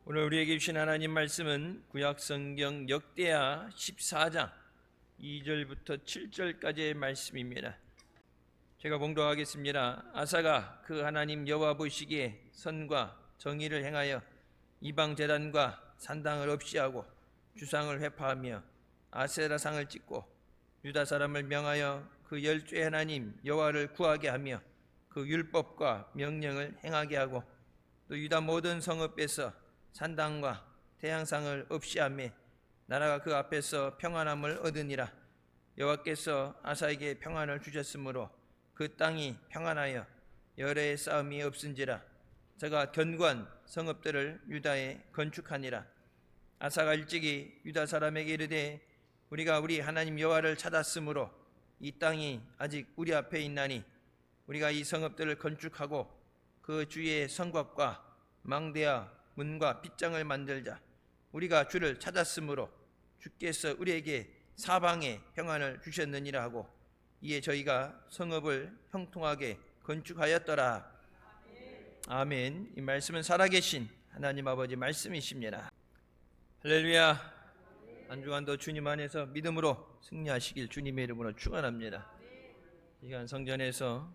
오늘 우리에게 주신 하나님 말씀은 구약성경 역대하 14장 2절부터 7절까지의 말씀입니다. 제가 봉독하겠습니다. 아사가 그 하나님 여호와 보시기에 선과 정의를 행하여 이방 제단과 산당을 없이 하고 주상을 회파하며 아세라상을 찍고 유다 사람을 명하여 그 열조의 하나님 여호와를 구하게 하며 그 율법과 명령을 행하게 하고 또 유다 모든 성읍에서 산당과 태양상을 없이 하며 나라가 그 앞에서 평안함을 얻으니라. 여호와께서 아사에게 평안을 주셨으므로 그 땅이 평안하여 열의 싸움이 없은지라. 저가 견고한 성읍들을 유다에 건축하니라. 아사가 일찍이 유다 사람에게 이르되 우리가 우리 하나님 여호와를 찾았으므로 이 땅이 아직 우리 앞에 있나니 우리가 이 성읍들을 건축하고 그 주위에 성곽과 망대와 문과 빗장을 만들자. 우리가 주를 찾았으므로 주께서 우리에게 사방에 평안을 주셨느니라 하고 이에 저희가 성읍을 형통하게 건축하였더라. 아멘. 이 말씀은 살아계신 하나님 아버지 말씀이십니다. 할렐루야. 한 주간도 주님 안에서 믿음으로 승리하시길 주님의 이름으로 축원합니다. 이 시간 성전에서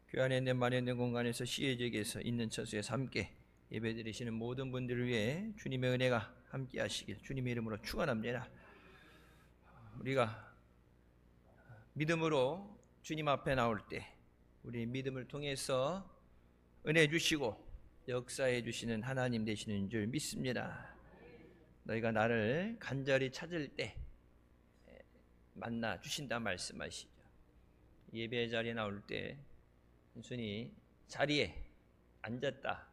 교회 안에 있는 만에 있는 공간에서 시혜적에서 있는 처소에서 함께 예배드리시는 모든 분들을 위해 주님의 은혜가 함께 하시길 주님의 이름으로 축원합니다. 우리가 믿음으로 주님 앞에 나올 때 우리 믿음을 통해서 은혜 주시고 역사해 주시는 하나님 되시는 줄 믿습니다. 너희가 나를 간절히 찾을 때 만나 주신다 말씀하시죠. 예배 자리에 나올 때 단순히 자리에 앉았다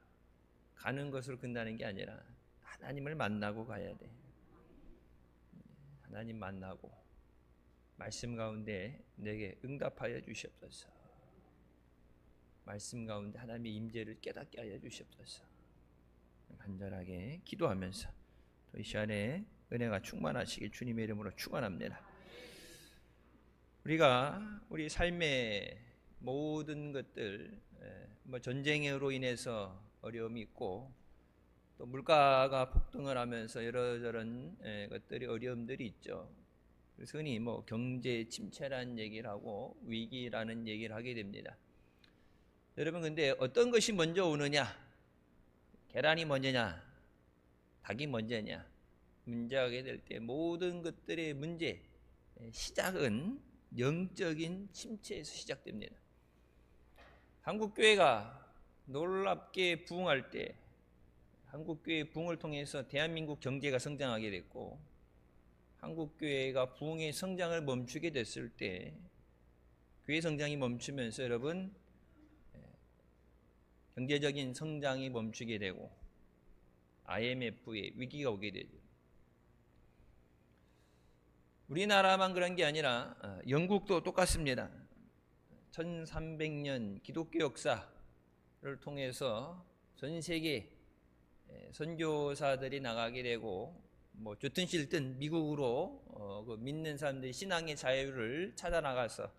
가는 것으로 끝나는 게 아니라 하나님을 만나고 가야 돼. 하나님 만나고 말씀 가운데 내게 응답하여 주시옵소서. 말씀 가운데 하나님의 임재를 깨닫게 하여 주시옵소서. 간절하게 기도하면서 또 이 시간에 은혜가 충만하시길 주님의 이름으로 축원합니다. 우리가 우리 삶의 모든 것들 전쟁으로 인해서 어려움이 있고 또 물가가 폭등을 하면서 이러저런 것들이 어려움들이 있죠. 그래서 흔히 경제 침체라는 얘기를 하고 위기라는 얘기를 하게 됩니다. 여러분 근데 어떤 것이 먼저 오느냐? 계란이 먼저냐? 닭이 먼저냐? 문제하게 될 때 모든 것들의 문제 시작은 영적인 침체에서 시작됩니다. 한국교회가 놀랍게 부흥할 때 한국교회의 부흥을 통해서 대한민국 경제가 성장하게 됐고 한국교회가 부흥의 성장을 멈추게 됐을 때 교회 성장이 멈추면서 여러분 경제적인 성장이 멈추게 되고 IMF의 위기가 오게 되죠. 우리나라만 그런 게 아니라 영국도 똑같습니다. 1300년 기독교 역사를 통해서 전 세계 선교사들이 나가게 되고 좋든 싫든 미국으로 그 믿는 사람들이 신앙의 자유를 찾아 나가서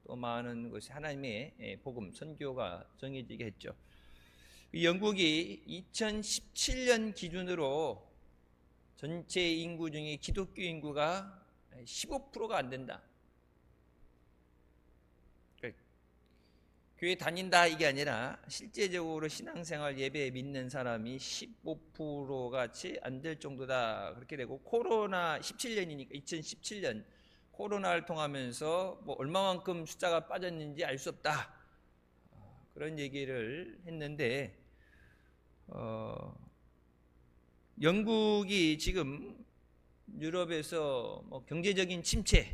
또 많은 것이 하나님의 복음 선교가 정해지게 했죠. 영국이 2017년 기준으로 전체 인구 중에 기독교 인구가 15%가 안 된다. 교회 다닌다 이게 아니라 실제적으로 신앙생활 예배 믿는 사람이 15% 같이 안 될 정도다 그렇게 되고 코로나 17년이니까 2017년 코로나를 통하면서 얼마만큼 숫자가 빠졌는지 알 수 없다 그런 얘기를 했는데 영국이 지금 유럽에서 경제적인 침체와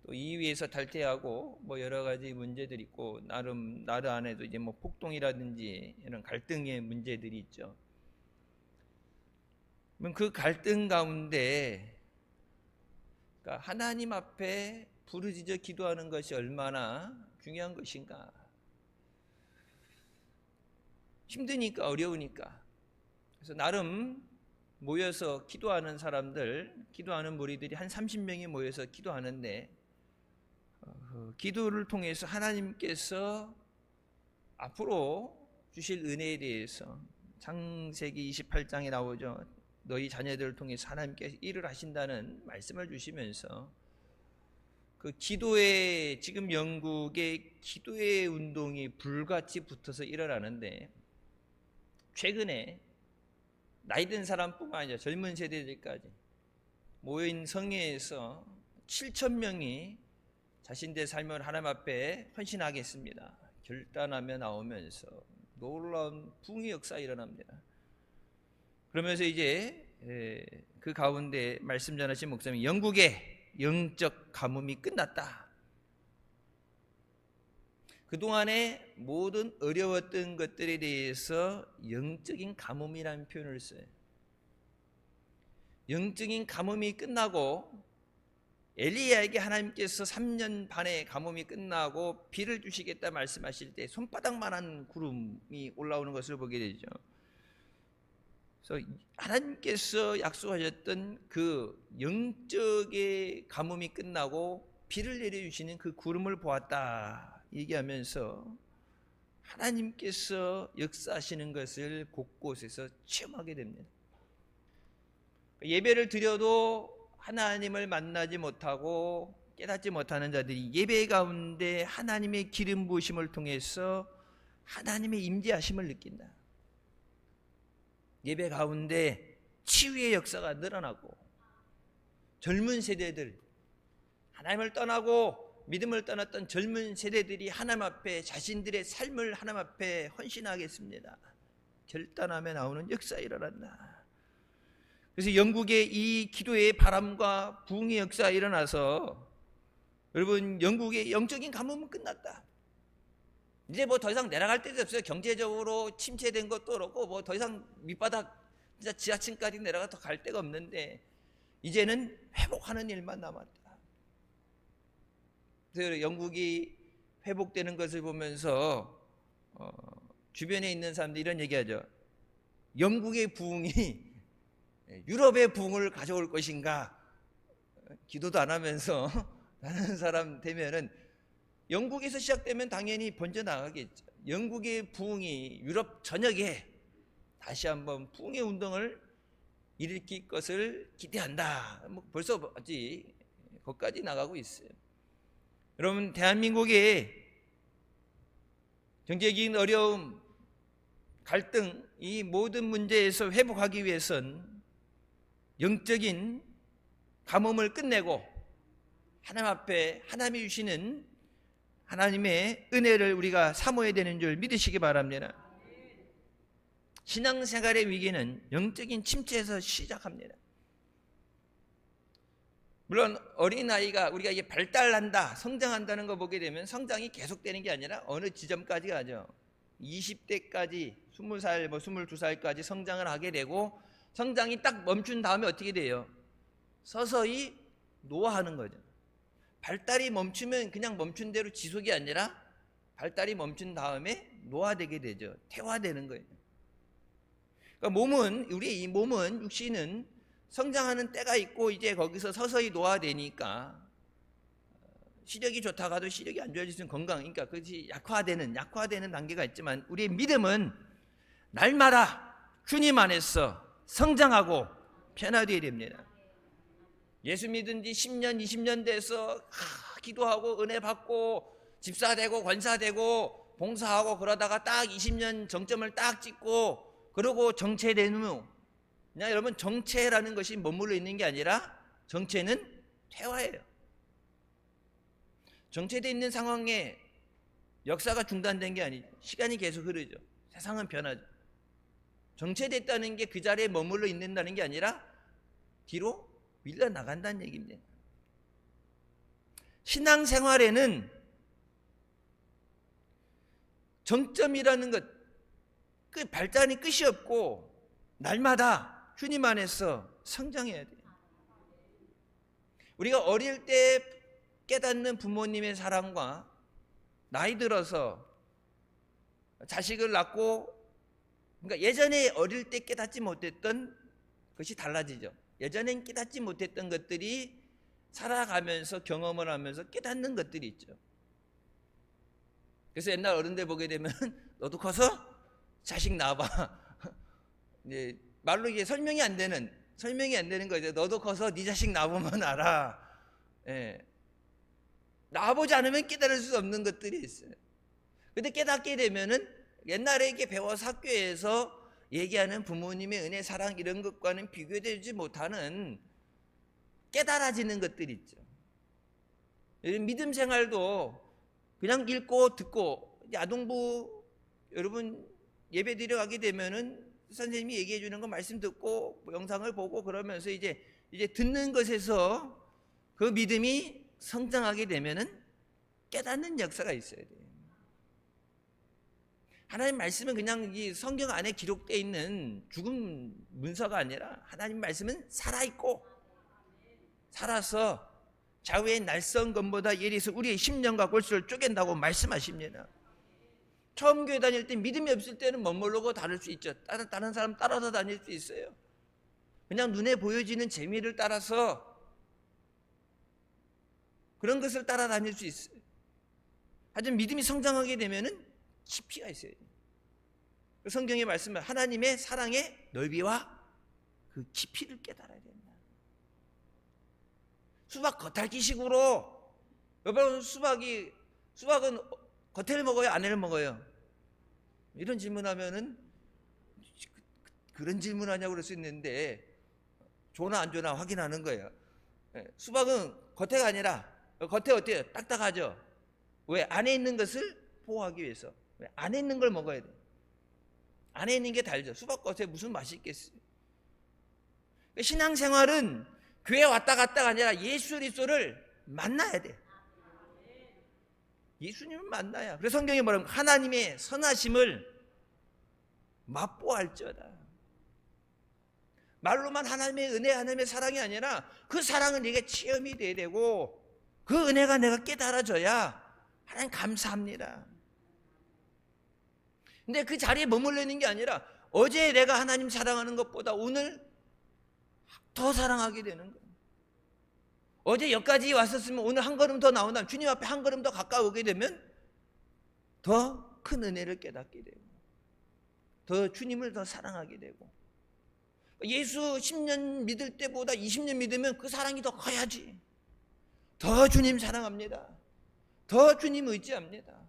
또 2위에서 탈퇴하고 여러 가지 문제들이 있고 나름 나라 안에도 이제 폭동이라든지 이런 갈등의 문제들이 있죠. 그럼 그 갈등 가운데 그러니까 하나님 앞에 부르짖어 기도하는 것이 얼마나 중요한 것인가. 힘드니까 어려우니까. 그래서 나름 모여서 기도하는 사람들, 기도하는 무리들이 한 30명이 모여서 기도하는데 기도를 통해서 하나님께서 앞으로 주실 은혜에 대해서 창세기 28장에 나오죠. 너희 자녀들을 통해 하나님께서 일을 하신다는 말씀을 주시면서 그 기도의, 지금 영국의 기도의 운동이 불같이 붙어서 일어나는데, 최근에 나이 든 사람뿐만 아니라 젊은 세대들까지 모인 성회에서 7,000명이 자신들의 삶을 하나님 앞에 헌신하겠습니다 결단하며 나오면서 놀라운 부흥의 역사가 일어납니다. 그러면서 이제 그 가운데 말씀 전하신 목사님이 영국의 영적 가뭄이 끝났다. 그동안에 모든 어려웠던 것들에 대해서 영적인 가뭄이라는 표현을 써요. 영적인 가뭄이 끝나고, 엘리야에게 하나님께서 3년 반의 가뭄이 끝나고 비를 주시겠다 말씀하실 때 손바닥만한 구름이 올라오는 것을 보게 되죠. 그래서 하나님께서 약속하셨던 그 영적의 가뭄이 끝나고 비를 내려주시는 그 구름을 보았다 얘기하면서 하나님께서 역사하시는 것을 곳곳에서 체험하게 됩니다. 예배를 드려도 하나님을 만나지 못하고 깨닫지 못하는 자들이 예배 가운데 하나님의 기름 부으심을 통해서 하나님의 임재하심을 느낀다. 예배 가운데 치유의 역사가 늘어나고, 젊은 세대들, 하나님을 떠나고 믿음을 떠났던 젊은 세대들이 하나님 앞에 자신들의 삶을 하나님 앞에 헌신하겠습니다 결단하며 나오는 역사가 일어난다. 그래서 영국의 이 기도의 바람과 부흥의 역사가 일어나서, 여러분, 영국의 영적인 가뭄은 끝났다. 이제 뭐 더 이상 내려갈 데도 없어요. 경제적으로 침체된 것도 그렇고 뭐 더 이상 밑바닥 진짜 지하층까지 내려가 더 갈 데가 없는데 이제는 회복하는 일만 남았다. 그래서 영국이 회복되는 것을 보면서 주변에 있는 사람들이 이런 얘기하죠. 영국의 부흥이 유럽의 부흥을 가져올 것인가? 기도도 안 하면서 하는 사람 되면은 영국에서 시작되면 당연히 번져나가겠죠. 영국의 부흥이 유럽 전역에 다시 한번 부흥의 운동을 일으킬 것을 기대한다. 뭐 벌써 아직 거기까지 나가고 있어요. 여러분, 대한민국의 경제적인 어려움, 갈등, 이 모든 문제에서 회복하기 위해선 영적인 가뭄을 끝내고 하나님 앞에 하나님이 주시는 하나님의 은혜를 우리가 사모해야 되는 줄 믿으시기 바랍니다. 신앙생활의 위기는 영적인 침체에서 시작합니다. 물론 어린아이가 우리가 이게 발달한다, 성장한다는 거 보게 되면 성장이 계속되는 게 아니라 어느 지점까지 가죠. 20대까지 20살, 22살까지 성장을 하게 되고, 성장이 딱 멈춘 다음에 어떻게 돼요? 서서히 노화하는 거죠. 발달이 멈추면 그냥 멈춘 대로 지속이 아니라 발달이 멈춘 다음에 노화되게 되죠. 퇴화되는 거예요. 그러니까 우리 이 몸은, 육신은 성장하는 때가 있고 이제 거기서 서서히 노화되니까 시력이 좋다가도 시력이 안 좋아질 수 있는 건강, 그러니까 그것이 약화되는 단계가 있지만, 우리의 믿음은 날마다 주님 안에서 성장하고 변화되어야 됩니다. 예수 믿은 지 10년, 20년 돼서 기도하고 은혜 받고 집사 되고 권사 되고 봉사하고 그러다가 딱 20년 정점을 딱 찍고 그러고 정체된 후, 그냥 여러분, 정체라는 것이 머물러 있는 게 아니라 정체는 퇴화예요. 정체되어 있는 상황에 역사가 중단된 게 아니죠. 시간이 계속 흐르죠. 세상은 변하죠. 정체됐다는 게 그 자리에 머물러 있는다는 게 아니라 뒤로 밀려나간다는 얘기입니다. 신앙생활에는 정점이라는 것, 그 발전이 끝이 없고 날마다 주님 안에서 성장해야 돼요. 우리가 어릴 때 깨닫는 부모님의 사랑과 나이 들어서 자식을 낳고, 그러니까 예전에 어릴 때 깨닫지 못했던 것이 달라지죠. 예전엔 깨닫지 못했던 것들이 살아가면서 경험을 하면서 깨닫는 것들이 있죠. 그래서 옛날 어른들 보게 되면 너도 커서 자식 낳아봐. 이제 말로 이게 설명이 안 되는 거죠. 너도 커서 네 자식 낳아보면 알아. 예. 낳아보지 않으면 깨달을 수 없는 것들이 있어요. 근데 깨닫게 되면은 옛날에 이렇게 배워서 학교에서 얘기하는 부모님의 은혜, 사랑 이런 것과는 비교되지 못하는 깨달아지는 것들이 있죠. 믿음 생활도 그냥 읽고 듣고, 아동부 여러분 예배 드려 가게 되면은 선생님이 얘기해 주는 거 말씀 듣고 영상을 보고 그러면서 이제 듣는 것에서 그 믿음이 성장하게 되면은 깨닫는 역사가 있어야 돼요. 하나님 말씀은 그냥 이 성경 안에 기록되어 있는 죽은 문서가 아니라 하나님 말씀은 살아있고 살아서 좌우의 날선 검보다 예리해서 우리의 심령과 골수를 쪼갠다고 말씀하십니다. 처음 교회 다닐 때 믿음이 없을 때는 멋모르고 다를 수 있죠. 다른 사람 따라서 다닐 수 있어요. 그냥 눈에 보여지는 재미를 따라서 그런 것을 따라다닐 수 있어요. 하지만 믿음이 성장하게 되면은 깊이가 있어야 돼요. 성경의 말씀은 하나님의 사랑의 넓이와 그 깊이를 깨달아야 된다. 수박 겉핥기식으로, 여러분 수박은 겉에를 먹어요, 안에를 먹어요? 이런 질문하면은 그런 질문하냐고 그럴 수 있는데 좋나 안 좋나 확인하는 거예요. 수박은 겉에가 아니라 겉에 어때요? 딱딱하죠. 왜? 안에 있는 것을 보호하기 위해서. 왜? 안에 있는 걸 먹어야 돼. 안에 있는 게 달죠. 수박 겉에 무슨 맛이 있겠어요? 신앙생활은 교회 왔다 갔다가 아니라 예수 그리스도를 만나야 돼. 예수님을 만나야. 그래서 성경이 뭐라면 하나님의 선하심을 맛보할지어다. 말로만 하나님의 은혜, 하나님의 사랑이 아니라 그 사랑은 내게 체험이 돼야 되고 그 은혜가 내가 깨달아져야 하나님 감사합니다. 근데 그 자리에 머물러 있는 게 아니라 어제 내가 하나님 사랑하는 것보다 오늘 더 사랑하게 되는 거예요. 어제 여기까지 왔었으면 오늘 한 걸음 더 나온다면 주님 앞에 한 걸음 더 가까우게 되면 더 큰 은혜를 깨닫게 되고 더 주님을 더 사랑하게 되고, 예수 10년 믿을 때보다 20년 믿으면 그 사랑이 더 커야지. 더 주님 사랑합니다. 더 주님 의지합니다.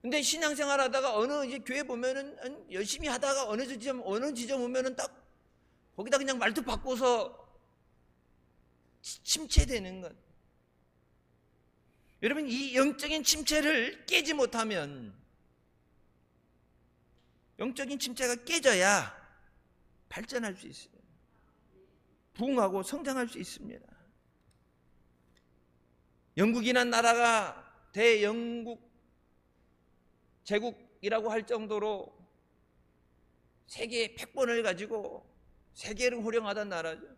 근데 신앙생활 하다가 어느 이제 교회 보면은 열심히 하다가 어느 지점 오면은 딱 거기다 그냥 말투 바꿔서 침체되는 것. 여러분, 이 영적인 침체를 깨지 못하면, 영적인 침체가 깨져야 발전할 수 있어요. 부흥하고 성장할 수 있습니다. 영국이란 나라가 대영국 제국이라고 할 정도로 세계 패권을 가지고 세계를 호령하던 나라죠.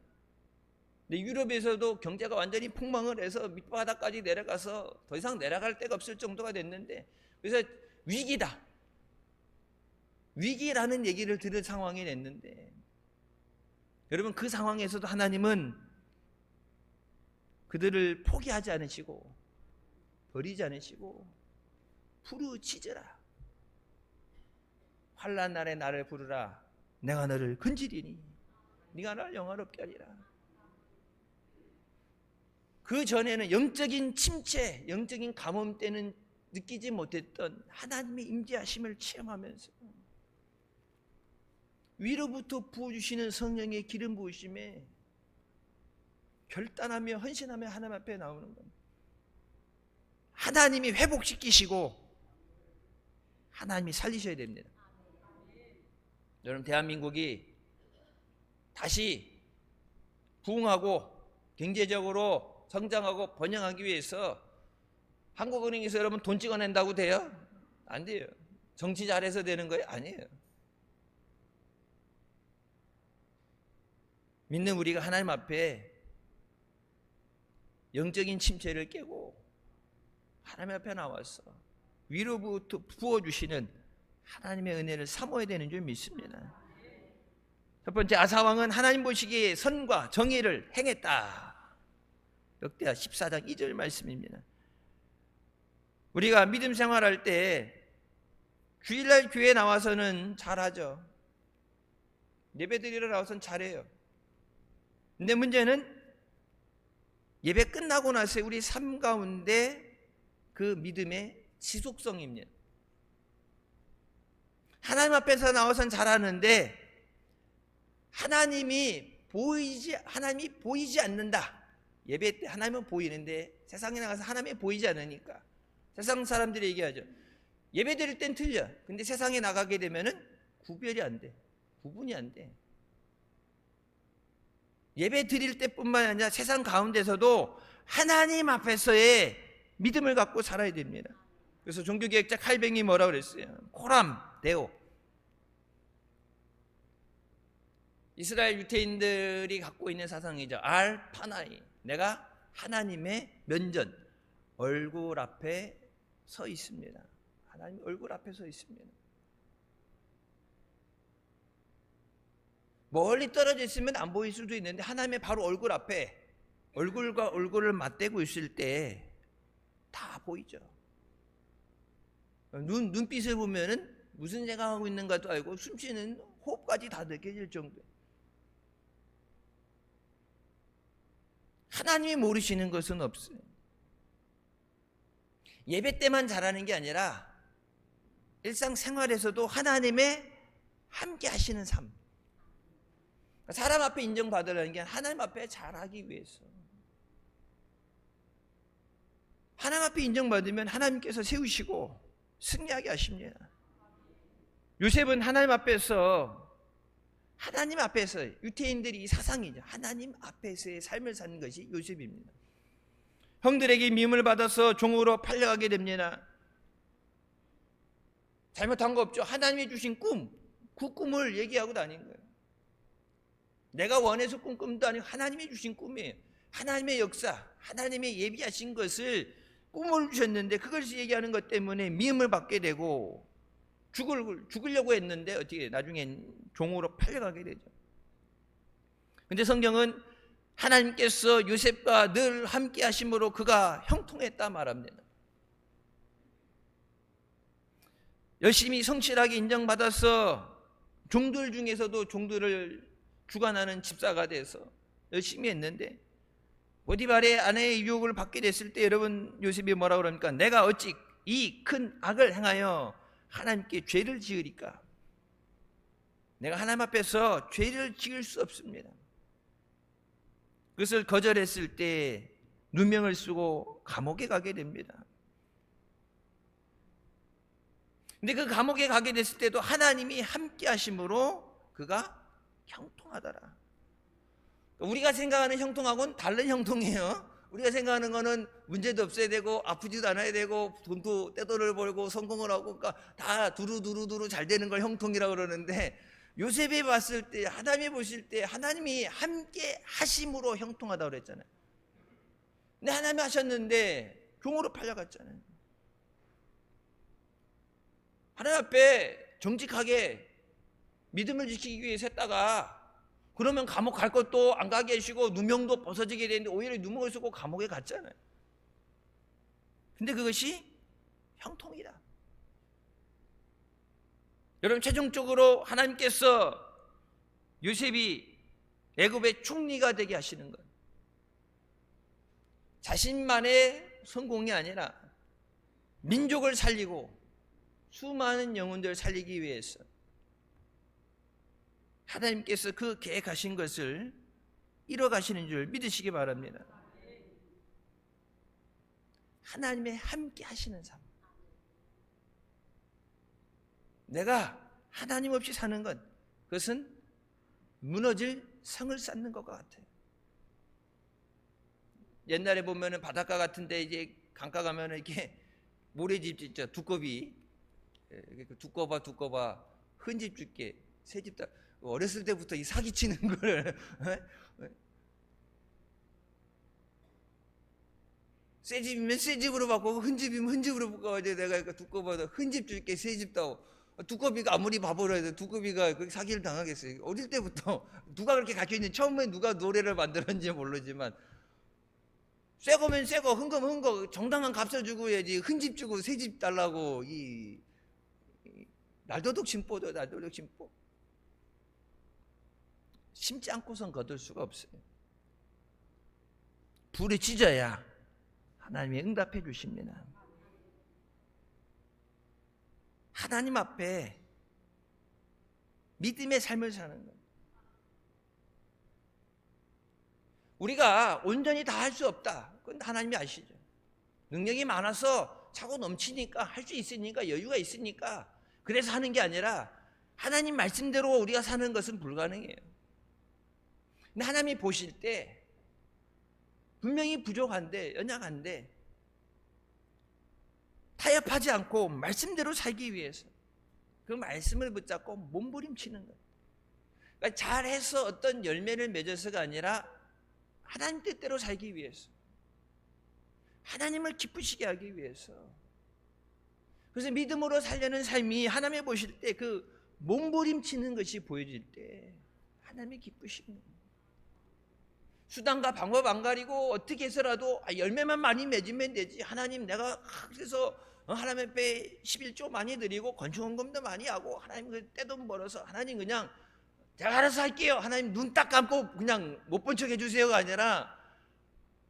근데 유럽에서도 경제가 완전히 폭망을 해서 밑바닥까지 내려가서 더 이상 내려갈 데가 없을 정도가 됐는데, 그래서 위기라는 얘기를 들은 상황이 됐는데, 여러분 그 상황에서도 하나님은 그들을 포기하지 않으시고 버리지 않으시고 부르짖으라. 환난 날에 나를 부르라. 내가 너를 건지리니 네가 나를 영화롭게 하리라. 그 전에는 영적인 침체, 영적인 가뭄 때는 느끼지 못했던 하나님의 임재하심을 체험하면서 위로부터 부어주시는 성령의 기름 부으심에 결단하며 헌신하며 하나님 앞에 나오는 겁니다. 하나님이 회복시키시고 하나님이 살리셔야 됩니다. 여러분, 대한민국이 다시 부흥하고 경제적으로 성장하고 번영하기 위해서 한국은행에서 여러분 돈 찍어낸다고 돼요? 안 돼요. 정치 잘해서 되는 거예요? 아니에요. 믿는 우리가 하나님 앞에 영적인 침체를 깨고 하나님 앞에 나와서 위로부터 부어주시는 하나님의 은혜를 사모해야 되는 줄 믿습니다. 첫 번째, 아사왕은 하나님 보시기에 선과 정의를 행했다. 역대하 14장 2절 말씀입니다. 우리가 믿음 생활할 때 주일날 교회 나와서는 잘하죠. 예배드리러 나와서는 잘해요. 근데 문제는 예배 끝나고 나서 우리 삶 가운데 그 믿음의 지속성입니다. 하나님 앞에서 나와서는 잘하는데 하나님이 보이지 않는다. 예배 때 하나님은 보이는데 세상에 나가서 하나님이 보이지 않으니까 세상 사람들이 얘기하죠. 예배 드릴 땐 틀려. 근데 세상에 나가게 되면은 구별이 안 돼. 구분이 안 돼. 예배 드릴 때뿐만 아니라 세상 가운데서도 하나님 앞에서의 믿음을 갖고 살아야 됩니다. 그래서 종교개혁자 칼뱅이 뭐라고 그랬어요? 코람 데오. 이스라엘 유태인들이 갖고 있는 사상이죠. 알 파나이. 내가 하나님의 면전, 얼굴 앞에 서 있습니다. 하나님 얼굴 앞에 서 있습니다. 멀리 떨어져 있으면 안 보일 수도 있는데 하나님의 바로 얼굴 앞에 얼굴과 얼굴을 맞대고 있을 때 다 보이죠. 눈빛을 보면은 무슨 생각하고 있는가도 알고 숨쉬는 호흡까지 다 느껴질 정도. 하나님이 모르시는 것은 없어요. 예배 때만 잘하는 게 아니라 일상생활에서도 하나님의 함께 하시는 삶. 사람 앞에 인정받으라는 게 하나님 앞에 잘하기 위해서. 하나님 앞에 인정받으면 하나님께서 세우시고 승리하게 하십니다. 요셉은 하나님 앞에서 유태인들이 사상이죠. 하나님 앞에서의 삶을 사는 것이 요셉입니다. 형들에게 미움을 받아서 종으로 팔려가게 됩니다. 잘못한 거 없죠. 하나님이 주신 꿈, 그 꿈을 얘기하고 다닌 거예요. 내가 원해서 꿈 꿈도 아니고 하나님이 주신 꿈이에요. 하나님의 역사, 하나님의 예비하신 것을 꿈을 주셨는데 그것을 얘기하는 것 때문에 미움을 받게 되고 죽으려고 했는데 어떻게 나중엔 종으로 팔려가게 되죠. 근데 성경은 하나님께서 요셉과 늘 함께 하심으로 그가 형통했다 말합니다. 열심히 성실하게 인정받아서 종들 중에서도 종들을 주관하는 집사가 돼서 열심히 했는데 보디발의 아내의 유혹을 받게 됐을 때 여러분 요셉이 뭐라고 그럽니까? 내가 어찌 이 큰 악을 행하여 하나님께 죄를 지으리까? 내가 하나님 앞에서 죄를 지을 수 없습니다. 그것을 거절했을 때 누명을 쓰고 감옥에 가게 됩니다. 근데 그 감옥에 가게 됐을 때도 하나님이 함께 하심으로 그가 형통하더라. 우리가 생각하는 형통하고는 다른 형통이에요. 우리가 생각하는 거는 문제도 없어야 되고 아프지도 않아야 되고 돈도 떼돈을 벌고 성공을 하고 그러니까 다 두루두루 잘 되는 걸 형통이라고 그러는데 요셉이 봤을 때 하나님이 보실 때 하나님이 함께 하심으로 형통하다고 그랬잖아요. 근데 하나님이 하셨는데 종으로 팔려갔잖아요. 하나님 앞에 정직하게 믿음을 지키기 위해서 했다가 그러면 감옥 갈 것도 안 가게 하시고 누명도 벗어지게 되는데 오히려 누명을 쓰고 감옥에 갔잖아요. 근데 그것이 형통이다. 여러분 최종적으로 하나님께서 요셉이 애굽의 총리가 되게 하시는 것, 자신만의 성공이 아니라 민족을 살리고 수많은 영혼들을 살리기 위해서 하나님께서 그 계획하신 것을 이뤄가시는 줄 믿으시기 바랍니다. 하나님의 함께 하시는 삶. 내가 하나님 없이 사는 것, 그것은 무너질 성을 쌓는 것과 같아요. 옛날에 보면은 바닷가 같은데 이제 강가 가면은 이렇게 모래집 있죠. 두꺼비, 두꺼봐 흔집 줄게 새집 다. 어렸을 때부터 이 사기치는 걸 새 집이면 새 집으로 바꾸고 흔집이면 흔집으로 바꿔야 돼. 내가 두꺼봐도 흔집 줄게 새 집 다오. 두꺼비가 아무리 바보라 해도 두꺼비가 사기를 당하겠어요. 어릴 때부터 누가 그렇게 가르쳐있는지 처음에 누가 노래를 만들었는지 모르지만 새 거면 새 거, 흥거면 흥거 정당한 값을 주고 해야지 흔집 주고 새 집 달라고 날도둑 심보도 날도둑 심보. 심지 않고선 거둘 수가 없어요. 부르짖어야 하나님이 응답해 주십니다. 하나님 앞에 믿음의 삶을 사는 거예요. 우리가 온전히 다 할 수 없다. 그건 하나님이 아시죠. 능력이 많아서 차고 넘치니까 할 수 있으니까 여유가 있으니까 그래서 하는 게 아니라 하나님 말씀대로 우리가 사는 것은 불가능해요. 근데 하나님이 보실 때 분명히 부족한데 연약한데 타협하지 않고 말씀대로 살기 위해서 그 말씀을 붙잡고 몸부림치는 거예요. 그러니까 잘해서 어떤 열매를 맺어서가 아니라 하나님 뜻대로 살기 위해서, 하나님을 기쁘시게 하기 위해서. 그래서 믿음으로 살려는 삶이 하나님이 보실 때 그 몸부림치는 것이 보여질 때 하나님이 기쁘십니다. 수단과 방법 안 가리고 어떻게 해서라도 열매만 많이 맺으면 되지. 하나님 내가 그래서 하나님 앞에 11조 많이 드리고 건축원금도 많이 하고 하나님 그 떼돈 벌어서 하나님 그냥 제가 알아서 할게요. 하나님 눈 딱 감고 그냥 못 본 척 해주세요가 아니라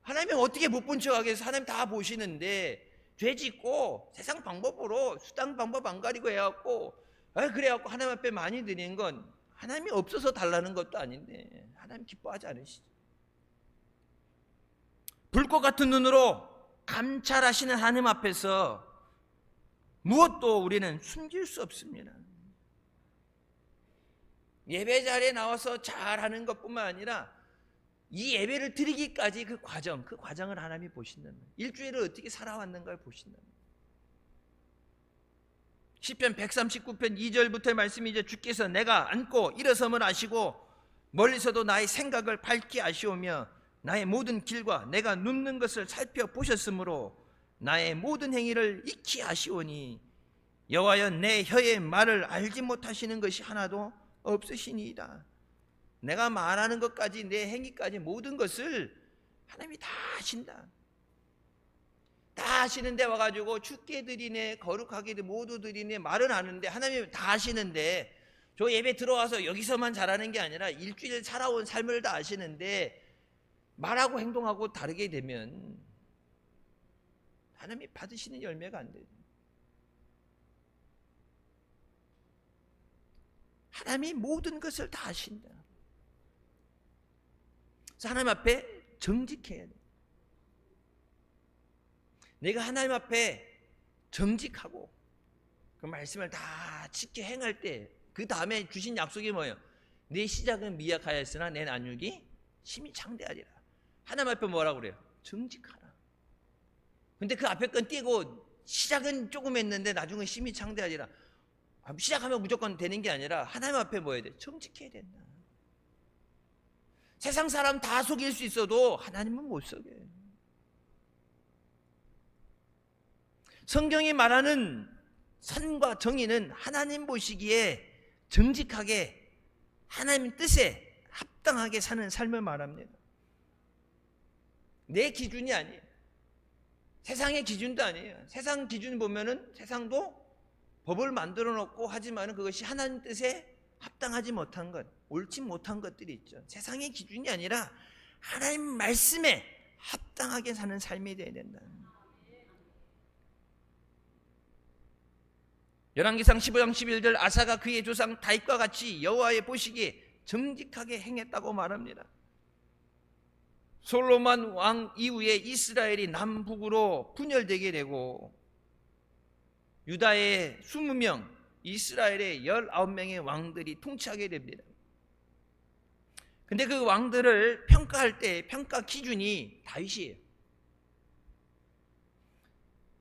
하나님이 어떻게 못 본 척 하겠어. 하나님 다 보시는데 죄 짓고 세상 방법으로 수단 방법 안 가리고 해갖고 그래갖고 하나님 앞에 많이 드리는 건 하나님이 없어서 달라는 것도 아닌데 하나님 기뻐하지 않으시죠. 불꽃 같은 눈으로 감찰하시는 하나님 앞에서 무엇도 우리는 숨길 수 없습니다. 예배 자리에 나와서 잘하는 것뿐만 아니라 이 예배를 드리기까지 그 과정을 하나님이 보신다는 거예요. 일주일을 어떻게 살아왔는가를 보신다는 거예요. 시편 139편 2절부터의 말씀이 이제 주께서 내가 앉고 일어섬을 아시고 멀리서도 나의 생각을 밝히 아시오며 나의 모든 길과 내가 눕는 것을 살펴보셨으므로 나의 모든 행위를 익히 아시오니 여호와여 내 혀의 말을 알지 못하시는 것이 하나도 없으시니이다. 내가 말하는 것까지 내 행위까지 모든 것을 하나님이 다 아신다. 다 아시는데 와가지고 죽게 드리네 거룩하게 모두 드리네 말은 아는데 하나님이 다 아시는데 저 예배 들어와서 여기서만 잘하는 게 아니라 일주일 살아온 삶을 다 아시는데 말하고 행동하고 다르게 되면 하나님이 받으시는 열매가 안 돼요. 하나님이 모든 것을 다 아신다. 그래서 하나님 앞에 정직해야 돼. 내가 하나님 앞에 정직하고 그 말씀을 다 지켜 행할 때 그 다음에 주신 약속이 뭐예요? 내 시작은 미약하였으나 내 나중이 심히 창대하리라. 하나님 앞에 뭐라고 그래요? 정직하라. 근데 그 앞에 건 띄고 시작은 조금 했는데 나중은 심히 창대하리라. 시작하면 무조건 되는 게 아니라 하나님 앞에 뭐 해야 돼? 정직해야 된다. 세상 사람 다 속일 수 있어도 하나님은 못 속여요. 성경이 말하는 선과 정의는 하나님 보시기에 정직하게 하나님 뜻에 합당하게 사는 삶을 말합니다. 내 기준이 아니에요. 세상의 기준도 아니에요. 세상 기준 보면은 세상도 법을 만들어 놓고 하지만 그것이 하나님 뜻에 합당하지 못한 것, 옳지 못한 것들이 있죠. 세상의 기준이 아니라 하나님 말씀에 합당하게 사는 삶이 되어야 된다. 열왕기상 15장 11절 아사가 그의 조상 다윗과 같이 여호와의 보시기에 정직하게 행했다고 말합니다. 솔로몬 왕 이후에 이스라엘이 남북으로 분열되게 되고 유다의 20명, 이스라엘의 19명의 왕들이 통치하게 됩니다. 근데 그 왕들을 평가할 때 평가 기준이 다윗이에요.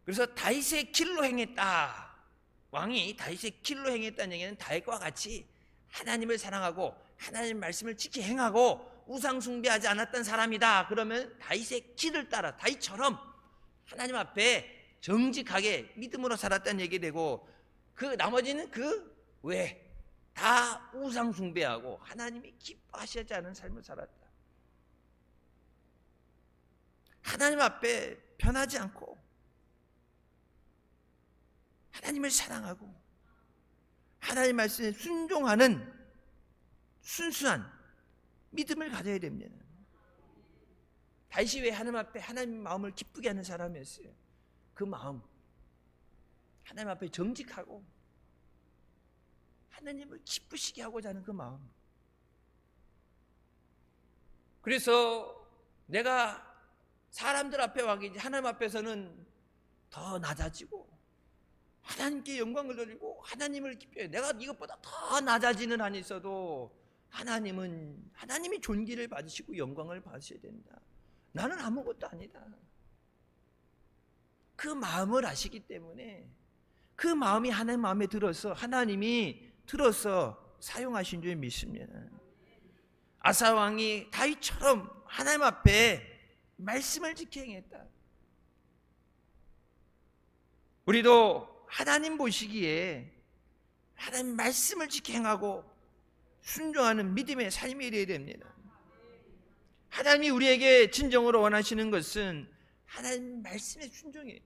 그래서 다윗의 길로 행했다. 왕이 다윗의 길로 행했다는 얘기는 다윗과 같이 하나님을 사랑하고 하나님 말씀을 지키 행하고 우상 숭배하지 않았던 사람이다. 그러면 다윗의 길을 따라 다윗처럼 하나님 앞에 정직하게 믿음으로 살았다는 얘기 되고 그 나머지는 그 외에 다 우상 숭배하고 하나님이 기뻐하시지 않은 삶을 살았다. 하나님 앞에 변하지 않고 하나님을 사랑하고 하나님 말씀에 순종하는 순수한 믿음을 가져야 됩니다. 다윗이 왜 하나님 앞에 하나님 마음을 기쁘게 하는 사람이었어요? 그 마음, 하나님 앞에 정직하고 하나님을 기쁘시게 하고자 하는 그 마음. 그래서 내가 사람들 앞에 와 계지 하나님 앞에서는 더 낮아지고 하나님께 영광을 돌리고 하나님을 기뻐해. 내가 이것보다 더 낮아지는 한이 있어도 하나님이 존귀를 받으시고 영광을 받으셔야 된다. 나는 아무것도 아니다. 그 마음을 아시기 때문에 그 마음이 하나님 마음에 들어서 하나님이 들어서 사용하신 줄 믿습니다. 아사 왕이 다윗처럼 하나님 앞에 말씀을 지켜 행했다. 우리도 하나님 보시기에 하나님 말씀을 지켜 행하고 순종하는 믿음의 삶이 되어야 됩니다. 하나님이 우리에게 진정으로 원하시는 것은 하나님 말씀의 순종이에요.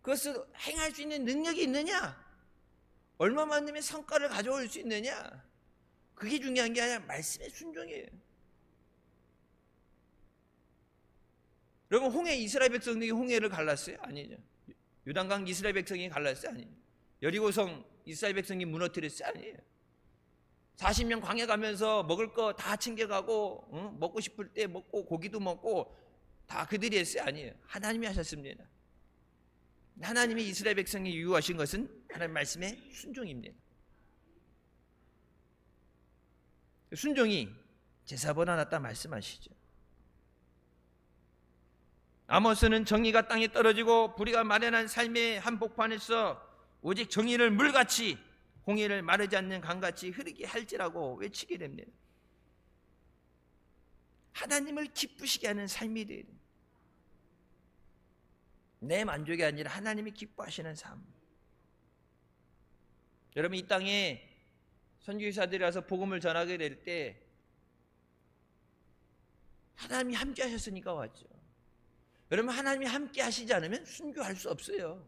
그것을 행할 수 있는 능력이 있느냐? 얼마만큼의 성과를 가져올 수 있느냐? 그게 중요한 게 아니라 말씀의 순종이에요. 여러분, 이스라엘 백성들이 홍해를 갈랐어요? 아니죠. 요단강 이스라엘 백성이 갈랐어요? 아니죠. 여리고성 이스라엘 백성이 무너뜨렸어요? 아니에요. 40년 광야 가면서 먹을 거 다 챙겨가고 먹고 싶을 때 먹고 고기도 먹고 다 그들이 했어요? 아니에요. 하나님이 하셨습니다. 하나님이 이스라엘 백성이 유효하신 것은 하나님 말씀의 순종입니다. 순종이 제사보다 낫다 말씀하시죠. 아모스는 정의가 땅에 떨어지고 불의가 마련한 삶의 한복판에서 오직 정의를 물같이 홍해를 마르지 않는 강같이 흐르게 할지라고 외치게 됩니다. 하나님을 기쁘시게 하는 삶이 돼야 됩니다. 내 만족이 아니라 하나님이 기뻐하시는 삶. 여러분, 이 땅에 선교사들이 와서 복음을 전하게 될 때 하나님이 함께 하셨으니까 왔죠. 여러분, 하나님이 함께 하시지 않으면 순교할 수 없어요.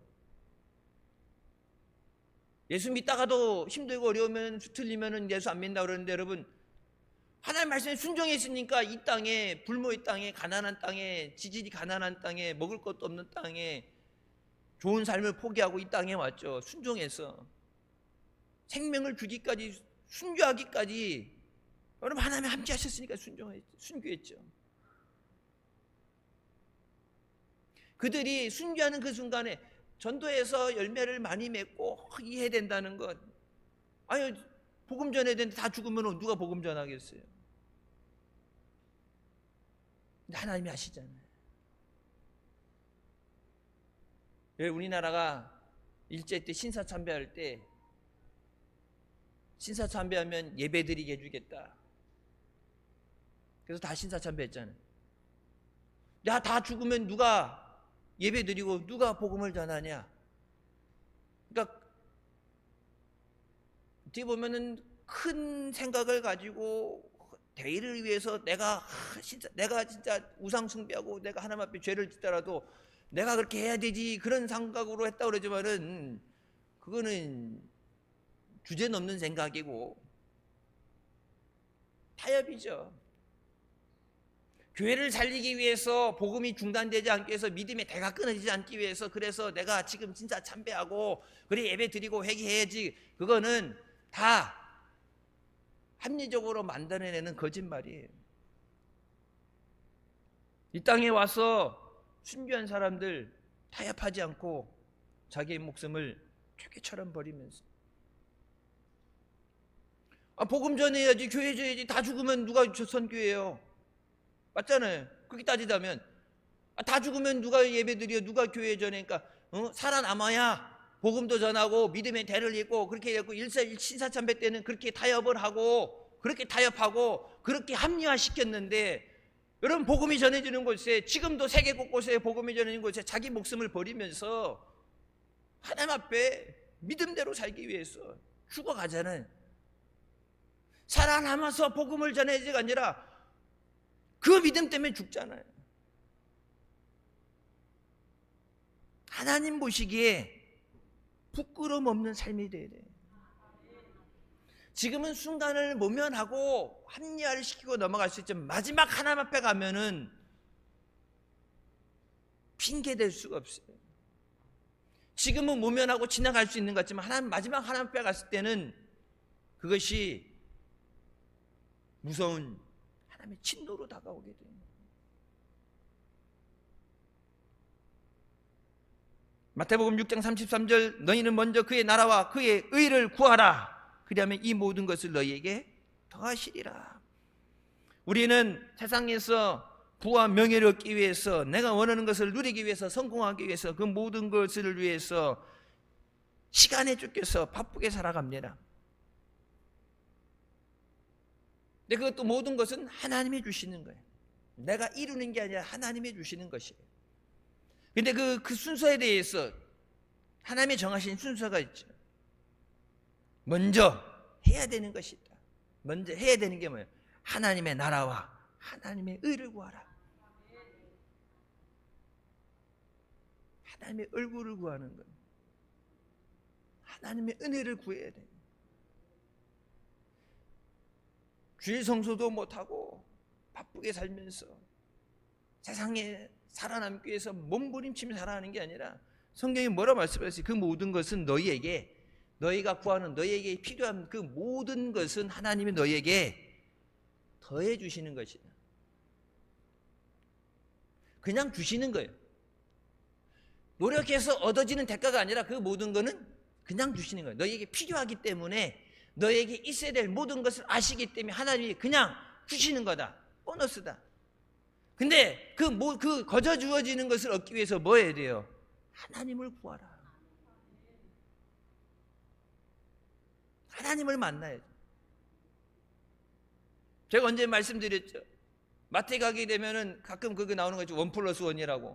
예수 믿다가도 힘들고 어려우면 틀리면 예수 안 믿는다 그러는데, 여러분, 하나님 말씀에 순종했으니까 이 땅에, 불모의 땅에, 가난한 땅에, 지질이 가난한 땅에, 먹을 것도 없는 땅에 좋은 삶을 포기하고 이 땅에 왔죠. 순종해서 생명을 주기까지, 순교하기까지. 여러분, 하나님이 함께 하셨으니까 순교했죠. 그들이 순교하는 그 순간에 전도해서 열매를 많이 맺고 해야 된다는 것. 아유, 복음 전해야 되는데 다 죽으면 누가 복음 전하겠어요? 근데 하나님이 아시잖아요. 왜 우리나라가 일제 때 신사참배할 때 신사참배하면 예배드리게 해주겠다. 그래서 다 신사참배했잖아요. 야, 다 죽으면 누가 예배드리고 누가 복음을 전하냐? 그러니까 어떻게 보면은 큰 생각을 가지고 대의를 위해서 내가 진짜 우상 숭배하고 내가 하나님 앞에 죄를 짓더라도 내가 그렇게 해야 되지, 그런 생각으로 했다 그러지만은 그거는 주제 넘는 생각이고 타협이죠. 교회를 살리기 위해서, 복음이 중단되지 않기 위해서, 믿음의 대가 끊어지지 않기 위해서, 그래서 내가 지금 진짜 참배하고 그래 예배 드리고 회개해야지, 그거는 다 합리적으로 만들어내는 거짓말이에요. 이 땅에 와서 순교한 사람들 타협하지 않고 자기의 목숨을 초계처럼 버리면서, 복음 전해야지, 교회 줘야지, 다 죽으면 누가 선교해요? 맞잖아요. 그렇게 따지자면 다 죽으면 누가 예배드려, 누가 교회 전하니까 살아남아야 복음도 전하고 믿음의 대를 잇고 그렇게 되고, 신사참배 때는 그렇게 타협을 하고 그렇게 타협하고 그렇게 합리화시켰는데, 여러분, 복음이 전해지는 곳에, 지금도 세계 곳곳에 복음이 전해지는 곳에 자기 목숨을 버리면서 하나님 앞에 믿음대로 살기 위해서 죽어가잖아요. 살아남아서 복음을 전해지가 아니라 그 믿음 때문에 죽잖아요. 하나님 보시기에 부끄러움 없는 삶이 돼야 돼. 지금은 순간을 모면하고 합리화를 시키고 넘어갈 수 있지만 마지막 하나님 앞에 가면은 핑계댈 수가 없어요. 지금은 모면하고 지나갈 수 있는 것 같지만 마지막 하나님 앞에 갔을 때는 그것이 무서운 하나님의 진노로 다가오게 돼요. 마태복음 6장 33절 너희는 먼저 그의 나라와 그의 의를 구하라. 그리하면 이 모든 것을 너희에게 더하시리라. 우리는 세상에서 부와 명예를 얻기 위해서 내가 원하는 것을 누리기 위해서 성공하기 위해서 그 모든 것을 위해서 시간에 쫓겨서 바쁘게 살아갑니다. 근데 그것도 모든 것은 하나님이 주시는 거예요. 내가 이루는 게 아니라 하나님이 주시는 것이에요. 근데 그 순서에 대해서 하나님이 정하신 순서가 있죠. 먼저 해야 되는 것이 있다. 먼저 해야 되는 게 뭐예요? 하나님의 나라와 하나님의 의를 구하라. 하나님의 얼굴을 구하는 거예요. 하나님의 은혜를 구해야 돼요. 주일 성소도 못하고 바쁘게 살면서 세상에 살아남기 위해서 몸부림치며 살아가는 게 아니라 성경이 뭐라 말씀하셨어요? 그 모든 것은 너희가 구하는 너희에게 필요한 그 모든 것은 하나님이 너희에게 더해 주시는 것이다. 그냥 주시는 거예요. 노력해서 얻어지는 대가가 아니라 그 모든 거는 그냥 주시는 거예요. 너희에게 필요하기 때문에 너희에게 있어야 될 모든 것을 아시기 때문에 하나님이 그냥 주시는 거다. 보너스다. 근데 그 거저 주어지는 것을 얻기 위해서 뭐 해야 돼요? 하나님을 구하라. 하나님을 만나야죠. 제가 언제 말씀드렸죠? 마트에 가게 되면은 가끔 그거 나오는 거죠. 1+1이라고.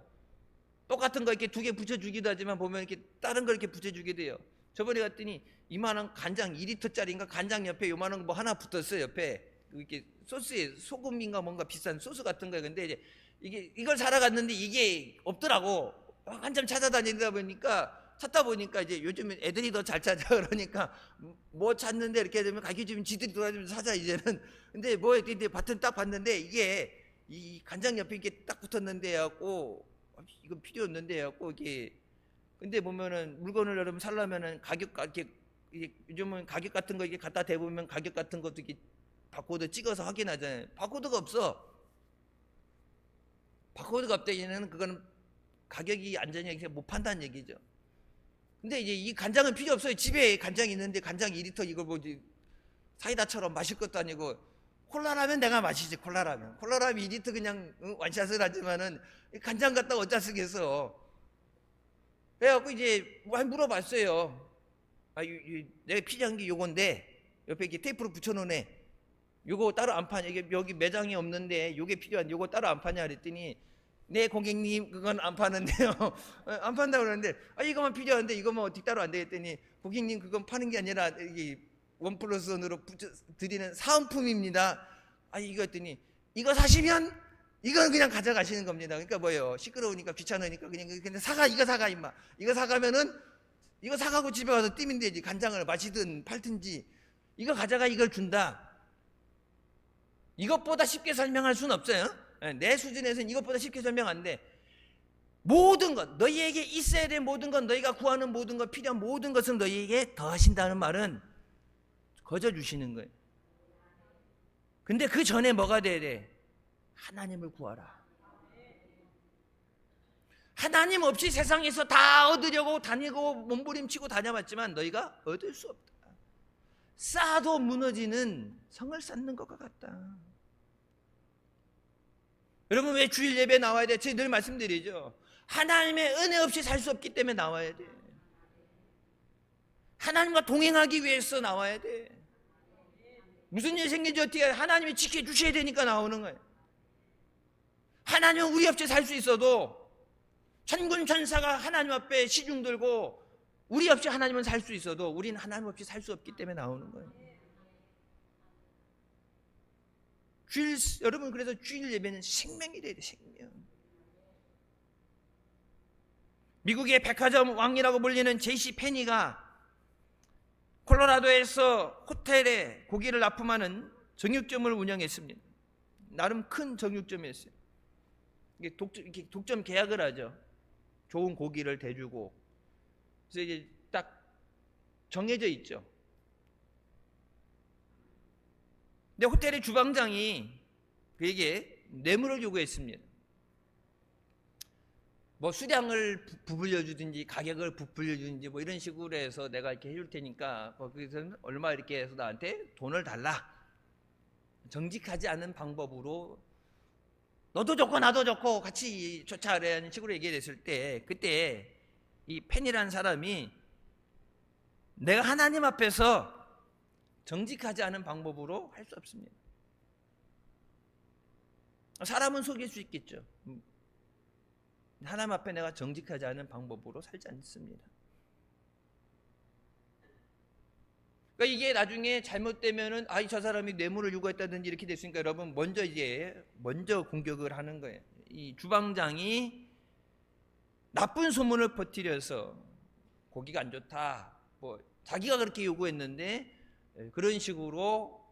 똑같은 거 이렇게 2개 붙여주기도 하지만 보면 이렇게 다른 걸 이렇게 붙여주기도 해요. 저번에 갔더니 이만한 간장 2리터짜리인가 간장 옆에 요만한 거 뭐 하나 붙었어요. 옆에 이렇게 소스에 소금인가 뭔가 비싼 소스 같은 거예요. 근데 이제 이걸 사러 갔는데 이게 없더라고. 한참 찾아다니다 보니까 이제 요즘엔 애들이 더 잘 찾아. 그러니까 뭐 찾는데 이렇게 되면 가게 좀 지들이 돌아다니면서 사자 이제는. 근데 뭐 이렇게 버튼 딱 봤는데 이게 이 간장 옆에 이렇게 딱 붙었는데 갖고 이건 필요 없는데 갖고 이게 근데 보면은 물건을 여러분 살려면은 가격 이렇게 요즘은 가격 같은 거 이렇게 갖다 대보면 가격 같은 것도 이렇게 바코드 찍어서 확인하잖아요. 바코드가 없어. 바코드가 없다. 얘는 그거는 가격이 안전하게 못 판다는 얘기죠. 근데 이제 이 간장은 필요 없어요. 집에 간장이 있는데 간장 2리터 이걸 뭐지 사이다처럼 마실 것도 아니고 콜라라면 내가 마시지. 콜라라면 2리터 그냥 완샷을 하지만은 간장 갖다가 어디다 쓰겠어. 그래갖고 이제 많이 물어봤어요. 내가 필요한 게 요건데 옆에 이렇게 테이프로 붙여놓네. 요거 따로 안 파냐? 이게 여기 매장이 없는데 요게 필요한 요거 따로 안 파냐? 그랬더니 네 고객님 그건 안 파는데요. 안 판다고 그러는데 이거만 필요한데 이거만 어떻게 따로 안 되겠더니 고객님 그건 파는 게 아니라 이게 1+1으로 드리는 사은품입니다. 이거 했더니 이거 사시면 이건 그냥 가져가시는 겁니다. 그러니까 뭐예요? 시끄러우니까 귀찮으니까 그냥 이거 사가 임마. 이거 사가면은 이거 사가고 집에 가서 뛰면 되지. 간장을 마시든 팔든지 이거 가져가 이걸 준다. 이것보다 쉽게 설명할 수는 없어요. 내 수준에서는 이것보다 쉽게 설명 안 돼. 모든 것, 너희에게 있어야 될 모든 것, 너희가 구하는 모든 것, 필요한 모든 것은 너희에게 더하신다는 말은 거저 주시는 거예요. 근데 그 전에 뭐가 돼야 돼? 하나님을 구하라. 하나님 없이 세상에서 다 얻으려고 다니고 몸부림치고 다녀봤지만 너희가 얻을 수 없다. 쌓아도 무너지는 성을 쌓는 것과 같다. 여러분 왜 주일 예배 나와야 돼? 제가 늘 말씀드리죠. 하나님의 은혜 없이 살 수 없기 때문에 나와야 돼. 하나님과 동행하기 위해서 나와야 돼. 무슨 일이 생긴지 어떻게 하나님이 지켜주셔야 되니까 나오는 거예요. 하나님은 우리 없이 살 수 있어도 천군 천사가 하나님 앞에 시중 들고 우리 없이 하나님은 살 수 있어도 우리는 하나님 없이 살 수 없기 때문에 나오는 거예요. 여러분 그래서 주일 예배는 생명이 돼야 돼. 생명. 미국의 백화점 왕이라고 불리는 제이씨 페니가 콜로라도에서 호텔에 고기를 납품하는 정육점을 운영했습니다. 나름 큰 정육점이었어요. 이게 독점 계약을 하죠. 좋은 고기를 대주고. 그래서 이제 딱 정해져 있죠. 근데 호텔의 주방장이 그에게 뇌물을 요구했습니다. 뭐 수량을 부풀려 주든지 가격을 부풀려 주든지 뭐 이런 식으로 해서 내가 이렇게 해줄 테니까 거기서는 얼마 이렇게 해서 나한테 돈을 달라. 정직하지 않은 방법으로 너도 좋고 나도 좋고 같이 좋자라는 식으로 얘기했을 때, 그때 이 펜이라는 사람이 내가 하나님 앞에서 정직하지 않은 방법으로 할 수 없습니다. 사람은 속일 수 있겠죠. 하나님 앞에 내가 정직하지 않은 방법으로 살지 않습니다. 그러니까 이게 나중에 잘못되면은 저 사람이 뇌물을 요구했다든지 이렇게 됐으니까 여러분 먼저 공격을 하는 거예요. 이 주방장이 나쁜 소문을 퍼뜨려서 고기가 안 좋다, 뭐 자기가 그렇게 요구했는데 그런 식으로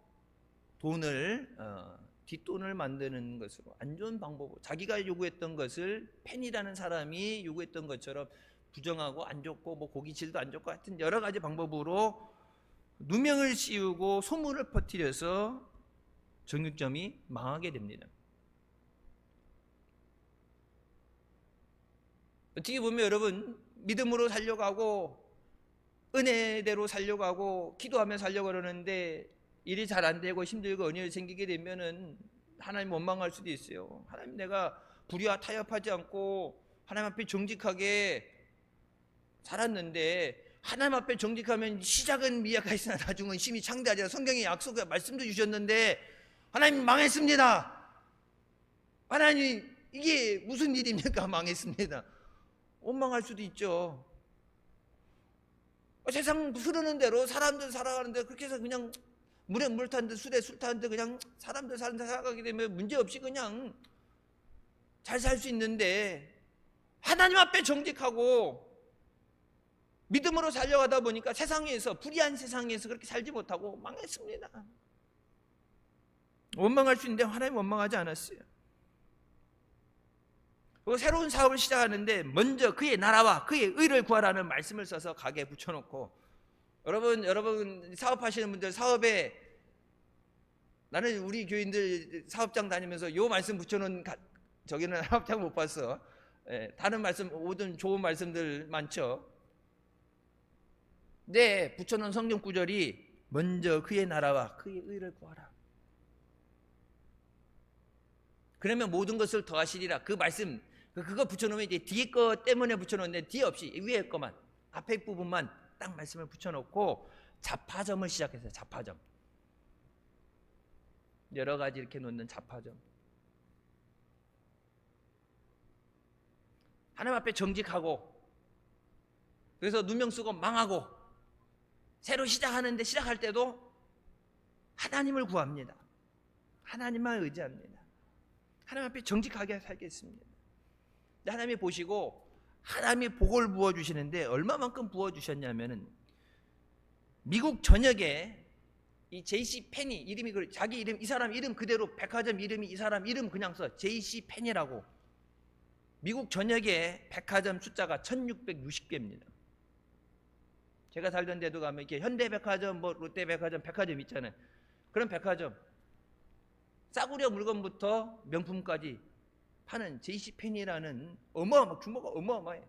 돈을 뒷돈을 만드는 것으로 안 좋은 방법으로 자기가 요구했던 것을 펜이라는 사람이 요구했던 것처럼 부정하고 안 좋고 뭐 고기 질도 안 좋고 하여튼 여러 가지 방법으로 누명을 씌우고 소문을 퍼뜨려서 정육점이 망하게 됩니다. 어떻게 보면 여러분 믿음으로 살려고 하고 은혜대로 살려고 하고 기도하며 살려고 그러는데 일이 잘 안 되고 힘들고 언약이 생기게 되면은 하나님 원망할 수도 있어요. 하나님 내가 불의와 타협하지 않고 하나님 앞에 정직하게 살았는데 하나님 앞에 정직하면 시작은 미약하 있으나 나중은 심히 창대하리라. 성경에 약속과 말씀도 주셨는데 하나님 망했습니다. 하나님 이게 무슨 일입니까? 망했습니다. 원망할 수도 있죠. 세상 흐르는 대로 사람들 살아가는데 그렇게 해서 그냥 물에 물 타는데 술에 술 타는데 그냥 사람들 사는데 살아가게 되면 문제없이 그냥 잘 살 수 있는데 하나님 앞에 정직하고 믿음으로 살려가다 보니까 세상에서 불의한 세상에서 그렇게 살지 못하고 망했습니다. 원망할 수 있는데 하나님 원망하지 않았어요. 그리고 새로운 사업을 시작하는데 먼저 그의 나라와 그의 의를 구하라는 말씀을 써서 가게에 붙여놓고 여러분 사업하시는 분들 사업에 나는 우리 교인들 사업장 다니면서 요 말씀 붙여놓은 저기는 사업장 못 봤어. 다른 말씀 모든 좋은 말씀들 많죠. 네, 붙여놓은 성경 구절이 먼저 그의 나라와 그의 의를 구하라. 그러면 모든 것을 더하시리라. 그 말씀 그거 붙여놓으면 이제 뒤에 거 때문에 붙여놓는데 뒤에 없이 위에 거만 앞에 부분만 딱 말씀을 붙여놓고 자파점을 시작했어요. 자파점. 여러 가지 이렇게 놓는 자파점. 하나님 앞에 정직하고 그래서 누명 쓰고 망하고 새로 시작하는데 시작할 때도 하나님을 구합니다. 하나님만 의지합니다. 하나님 앞에 정직하게 살겠습니다. 하나님이 보시고 하나님이 복을 부어주시는데 얼마만큼 부어주셨냐면은 미국 전역에 이 제이씨 펜이 이름이 자기 이름 이 사람 이름 그대로 백화점 이름이 이 사람 이름 그냥 써 제이씨 펜이라고 미국 전역에 백화점 숫자가 1660개입니다. 제가 살던 데도 가면 이렇게 현대백화점 뭐 롯데백화점 백화점 있잖아요. 그런 백화점 싸구려 물건부터 명품까지 파는 제이씨 펜이라는 규모가 어마어마해.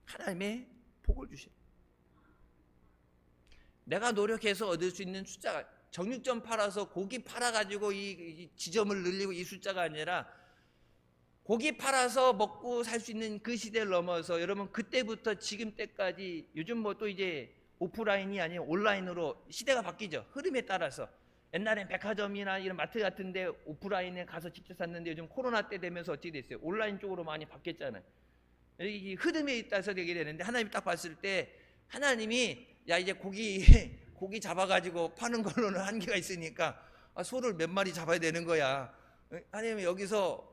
하나님의 복을 주셔요. 내가 노력해서 얻을 수 있는 숫자가 정육점 팔아서 고기 팔아가지고 이 지점을 늘리고 이 숫자가 아니라 고기 팔아서 먹고 살 수 있는 그 시대를 넘어서 여러분 그때부터 지금 때까지 요즘 뭐 또 이제 오프라인이 아니고 온라인으로 시대가 바뀌죠. 흐름에 따라서 옛날엔 백화점이나 이런 마트 같은데 오프라인에 가서 직접 샀는데 요즘 코로나 때 되면서 어떻게 됐어요? 온라인 쪽으로 많이 바뀌었잖아요. 이 흐름에 따라서 되게 되는데 하나님이 딱 봤을 때 하나님이 야 이제 고기 잡아가지고 파는 걸로는 한계가 있으니까 소를 몇 마리 잡아야 되는 거야. 하나님이 여기서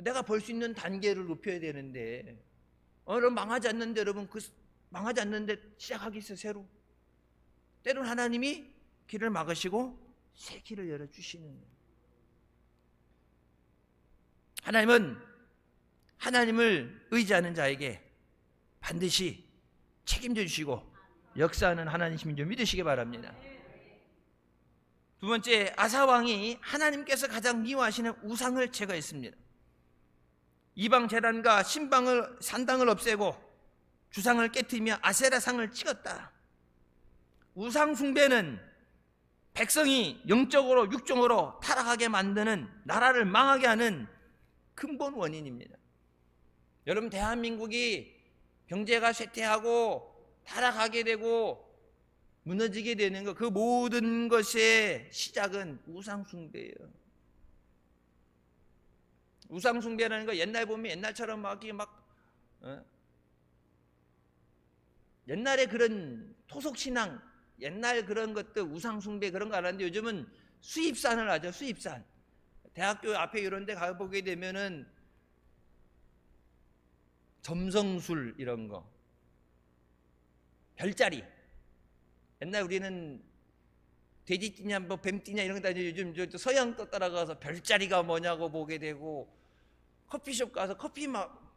내가 벌 수 있는 단계를 높여야 되는데, 여러분 망하지 않는데, 여러분 망하지 않는데 시작하기 위해서 새로, 때론 하나님이 길을 막으시고 새 길을 열어주시는 거예요. 하나님은 하나님을 의지하는 자에게 반드시 책임져 주시고 역사하는 하나님이신 줄 믿으시기 바랍니다. 두 번째, 아사 왕이 하나님께서 가장 미워하시는 우상을 제거했습니다. 이방 제단과 산당을 없애고 주상을 깨뜨리며 아세라상을 찍었다. 우상 숭배는 백성이 영적으로 육적으로 타락하게 만드는, 나라를 망하게 하는 근본 원인입니다. 여러분, 대한민국이 경제가 쇠퇴하고 타락하게 되고 무너지게 되는 것, 그 모든 것의 시작은 우상 숭배예요. 우상 숭배라는 거 옛날 보면 옛날처럼 옛날에 그런 토속 신앙, 옛날 그런 것들 우상 숭배 그런 거 안 하는데 요즘은 수입산을 하죠. 수입산. 대학교 앞에 이런 데 가보게 되면은 점성술 이런 거, 별자리. 옛날 우리는 돼지띠냐 뭐 뱀띠냐 이런 거 다 요즘 저 서양 또 따라가서 별자리가 뭐냐고 보게 되고, 커피숍 가서 커피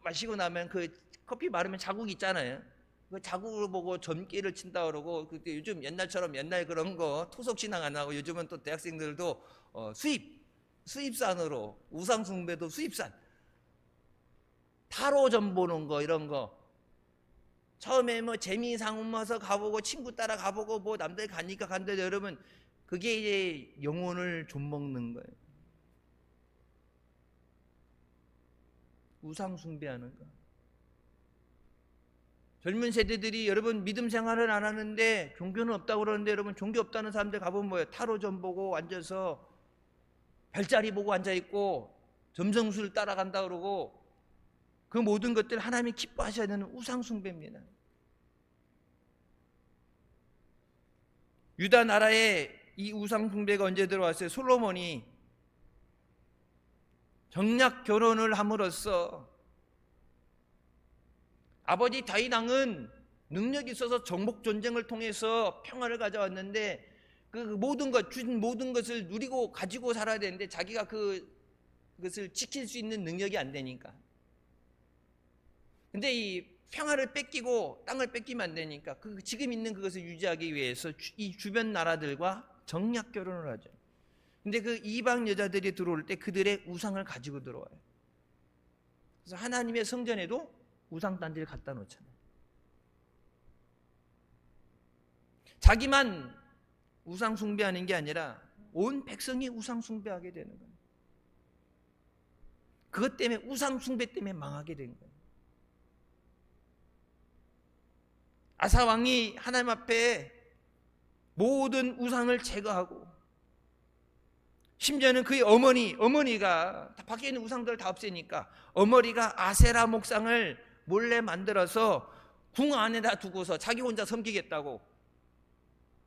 마시고 나면 그 커피 마르면 자국 있잖아요. 그 자국을 보고 점괘를 친다 그러고, 그때 요즘 옛날처럼 옛날 그런 거 토속 신앙 안 하고 요즘은 또 대학생들도 수입산으로 우상 숭배도 수입산, 타로 점 보는 거 이런 거. 처음에 뭐 재미 삼아서 가보고 친구 따라 가보고 뭐 남들 가니까 간데, 여러분 그게 이제 영혼을 좀먹는 거예요. 우상 숭배하는 거. 젊은 세대들이 여러분 믿음 생활을 안 하는데 종교는 없다고 그러는데, 여러분 종교 없다는 사람들 가보면 뭐예요? 타로 점 보고 앉아서 별자리 보고 앉아있고 점성술 따라간다 그러고, 그 모든 것들 하나님이 기뻐하셔야 되는 우상 숭배입니다. 유다 나라에 이 우상 숭배가 언제 들어왔어요? 솔로몬이 정략 결혼을 함으로써 아버지 다윗 왕은 능력이 있어서 정복 전쟁을 통해서 평화를 가져왔는데, 그 모든 것, 준 모든 것을 누리고 가지고 살아야 되는데 자기가 그것을 지킬 수 있는 능력이 안 되니까. 근데 이 평화를 뺏기고 땅을 뺏기면 안 되니까 지금 있는 그것을 유지하기 위해서 이 주변 나라들과 정략 결혼을 하죠. 근데 그 이방 여자들이 들어올 때 그들의 우상을 가지고 들어와요. 그래서 하나님의 성전에도 우상 단지를 갖다 놓잖아요. 자기만 우상 숭배하는 게 아니라 온 백성이 우상 숭배하게 되는 거예요. 그것 때문에 우상 숭배 때문에 망하게 된 거예요. 아사 왕이 하나님 앞에 모든 우상을 제거하고, 심지어는 그의 어머니가 밖에 있는 우상들을 다 없애니까 어머니가 아세라 목상을 몰래 만들어서 궁 안에다 두고서 자기 혼자 섬기겠다고.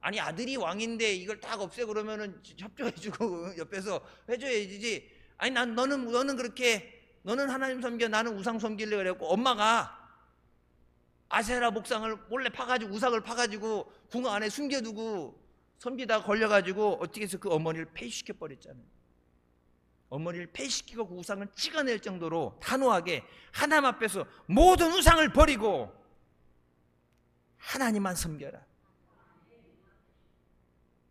아니, 아들이 왕인데 이걸 딱 없애고 그러면은 협조해주고 옆에서 해줘야지. 아니, 너는 그렇게, 너는 하나님 섬겨, 나는 우상 섬기려고 그랬고, 엄마가 아세라 목상을 몰래 파가지고, 우상을 파가지고 궁 안에 숨겨두고 섬기다가 걸려가지고 어떻게 해서 그 어머니를 폐시켜 버렸잖아요. 어머니를 폐시키고 그 우상을 찍어낼 정도로 단호하게 하나님 앞에서 모든 우상을 버리고 하나님만 섬겨라.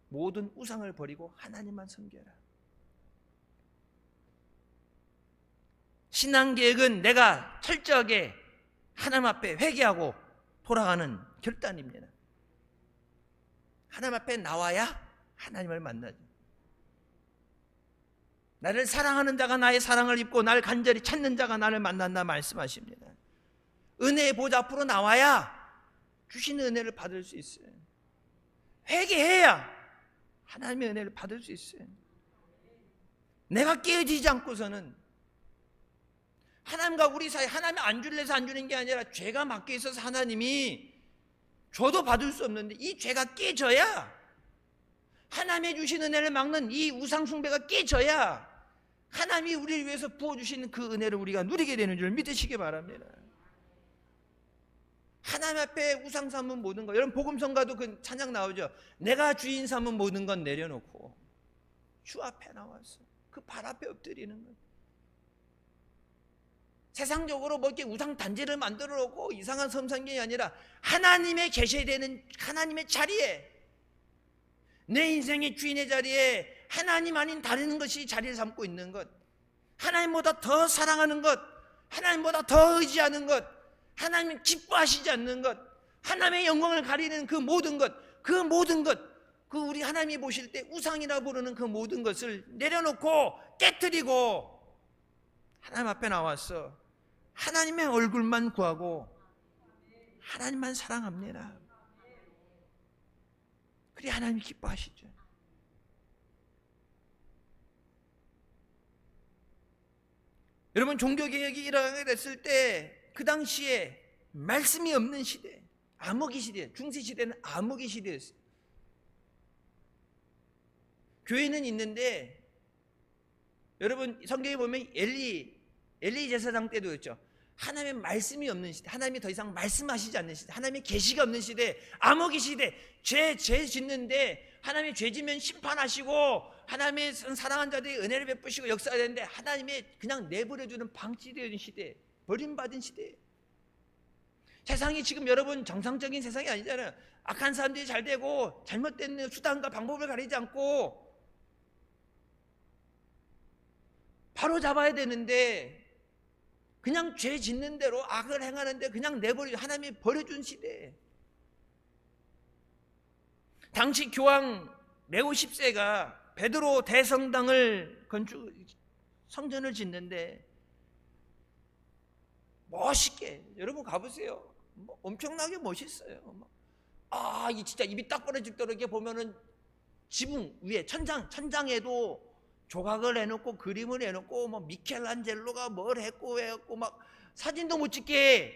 모든 우상을 버리고 하나님만 섬겨라. 신앙계획은 내가 철저하게 하나님 앞에 회개하고 돌아가는 결단입니다. 하나님 앞에 나와야 하나님을 만나죠. 나를 사랑하는 자가 나의 사랑을 입고 나를 간절히 찾는 자가 나를 만난다 말씀하십니다. 은혜의 보좌 앞으로 나와야 주시는 은혜를 받을 수 있어요. 회개해야 하나님의 은혜를 받을 수 있어요. 내가 깨어지지 않고서는, 하나님과 우리 사이, 하나님이 안 줄래서 안 주는 게 아니라 죄가 막혀 있어서 하나님이 줘도 받을 수 없는데, 이 죄가 깨져야, 하나님의 주신 은혜를 막는 이 우상 숭배가 깨져야 하나님이 우리를 위해서 부어주시는 그 은혜를 우리가 누리게 되는 줄 믿으시기 바랍니다. 하나님 앞에 우상 삼은 모든 것, 여러분 복음성가도 그 찬양 나오죠. 내가 주인 삼은 모든 건 내려놓고 주 앞에 나와서 그 발 앞에 엎드리는 것. 세상적으로 뭐 이렇게 우상 단지를 만들어 놓고 이상한 섬상경이 아니라 하나님의 계셔야 되는 하나님의 자리에, 내 인생의 주인의 자리에 하나님 아닌 다른 것이 자리를 삼고 있는 것, 하나님보다 더 사랑하는 것, 하나님보다 더 의지하는 것, 하나님이 기뻐하시지 않는 것, 하나님의 영광을 가리는 그 모든 것, 그 우리 하나님이 보실 때 우상이라 부르는 그 모든 것을 내려놓고 깨트리고 하나님 앞에 나와서 하나님의 얼굴만 구하고 하나님만 사랑합니다. 그래 하나님이 기뻐하시죠. 여러분 종교개혁이 일어나게 됐을 때 그 당시에 말씀이 없는 시대, 암흑의 시대, 중세시대는 암흑의 시대였어요. 교회는 있는데 여러분 성경에 보면 엘리 제사장 때도 그랬죠. 하나님의 말씀이 없는 시대, 하나님이 더 이상 말씀하시지 않는 시대, 하나님의 계시가 없는 시대, 암흑의 시대, 죄 짓는데 하나님이 죄 지면 심판하시고 하나님의 사랑한 자들이 은혜를 베푸시고 역사하는데 하나님의 그냥 내버려두는 방치되는 시대, 버림받은 시대. 세상이 지금 여러분 정상적인 세상이 아니잖아요. 악한 사람들이 잘 되고 잘못된 수단과 방법을 가리지 않고 바로 잡아야 되는데 그냥 죄 짓는 대로 악을 행하는데 그냥 내버려, 하나님이 버려준 시대. 당시 교황 레오 10세가 베드로 대성당을 성전을 짓는데 멋있게, 여러분 가보세요. 엄청나게 멋있어요. 이 진짜 입이 딱 벌어질 대로 이렇게 보면은 지붕 위에 천장에도 조각을 해놓고 그림을 해놓고 뭐 미켈란젤로가 뭘 했고 왜 했고 막 사진도 못 찍게,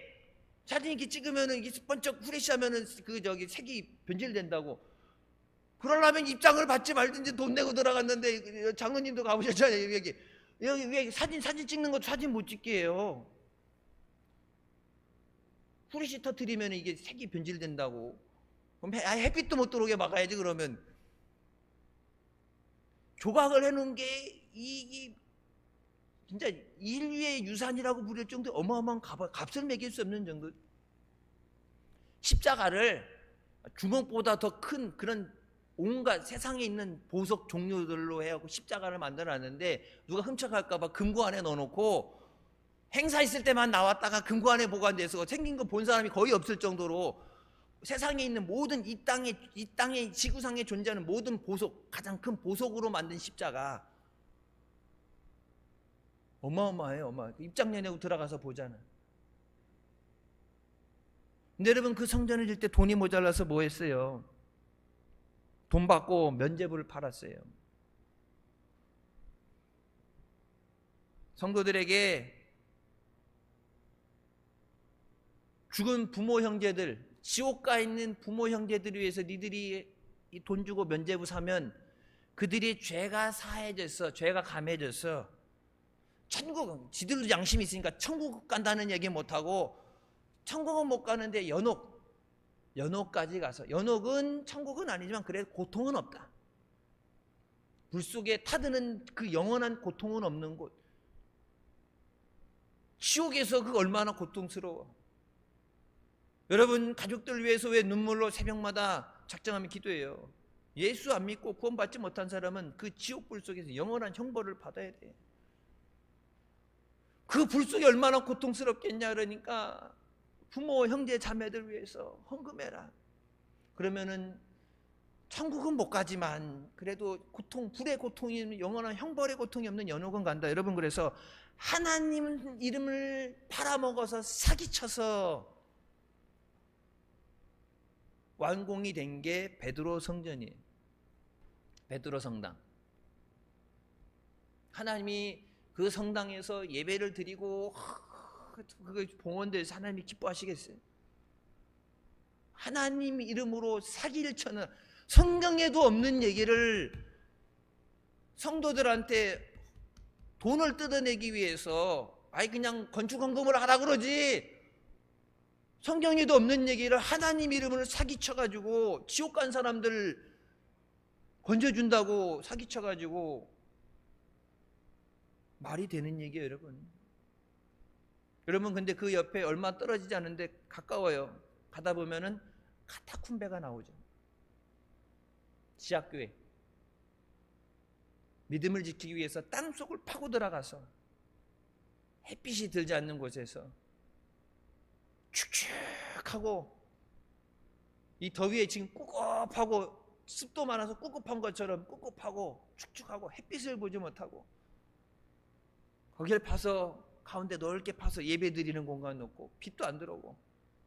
사진 이렇게 찍으면은 이게 번쩍 후레쉬하면은 그 저기 색이 변질된다고. 그러려면 입장을 받지 말든지 돈 내고 들어갔는데 장로님도 가보셨잖아요. 여기 왜 사진 찍는 것도 사진 못 찍게 해요. 후레쉬 터뜨리면 이게 색이 변질된다고. 그럼 햇빛도 못 들어오게 막아야지. 그러면 조각을 해놓은 게 이 진짜 인류의 유산이라고 부를 정도의 어마어마한 값을 매길 수 없는 정도. 십자가를 주먹보다 더 큰 그런 온갖 세상에 있는 보석 종류들로 해갖고 십자가를 만들어놨는데 누가 훔쳐갈까봐 금고 안에 넣어놓고 행사 있을 때만 나왔다가 금고 안에 보관돼서 생긴 거 본 사람이 거의 없을 정도로 세상에 있는 모든 이 땅에 지구상에 존재하는 모든 보석, 가장 큰 보석으로 만든 십자가 어마어마해요. 입장료 내고 들어가서 보잖아. 근데 여러분 그 성전을 질 때 돈이 모자라서 뭐 했어요? 돈 받고 면죄부를 팔았어요. 성도들에게 죽은 부모 형제들, 지옥 가 있는 부모 형제들을 위해서 니들이 이 돈 주고 면죄부 사면 그들이 죄가 사해져서, 죄가 감해져서 천국은, 지들도 양심이 있으니까 천국 간다는 얘기 못하고 천국은 못 가는데 연옥까지 가서, 연옥은 천국은 아니지만 그래 고통은 없다. 불 속에 타드는 그 영원한 고통은 없는 곳. 지옥에서 그 얼마나 고통스러워. 여러분 가족들 위해서 왜 눈물로 새벽마다 작정하며 기도해요? 예수 안 믿고 구원받지 못한 사람은 그 지옥불 속에서 영원한 형벌을 받아야 돼. 그 불 속이 얼마나 고통스럽겠냐. 그러니까 부모, 형제, 자매들 위해서 헌금해라. 그러면은 천국은 못 가지만 그래도 고통, 불의 고통이, 영원한 형벌의 고통이 없는 연옥은 간다. 여러분 그래서 하나님 이름을 팔아먹어서 사기쳐서 완공이 된 게 베드로 성전이에요. 베드로 성당. 하나님이 그 성당에서 예배를 드리고 그걸 봉헌돼서 하나님이 기뻐하시겠어요? 하나님 이름으로 사기를 쳐는, 성경에도 없는 얘기를 성도들한테 돈을 뜯어내기 위해서 그냥 건축헌금을 하라 그러지, 성경에도 없는 얘기를 하나님 이름으로 사기쳐가지고 지옥 간 사람들 건져준다고 사기쳐가지고 말이 되는 얘기예요, 여러분. 여러분, 근데 그 옆에 얼마 떨어지지 않은데 가까워요. 가다 보면은 카타쿰베가 나오죠. 지하교회. 믿음을 지키기 위해서 땅속을 파고 들어가서 햇빛이 들지 않는 곳에서 축축하고, 이 더위에 지금 꿉꿉하고, 습도 많아서 꿉꿉한 것처럼 꿉꿉하고 축축하고 햇빛을 보지 못하고, 거기를 파서 가운데 넓게 파서 예배 드리는 공간 놓고 빛도 안 들어오고,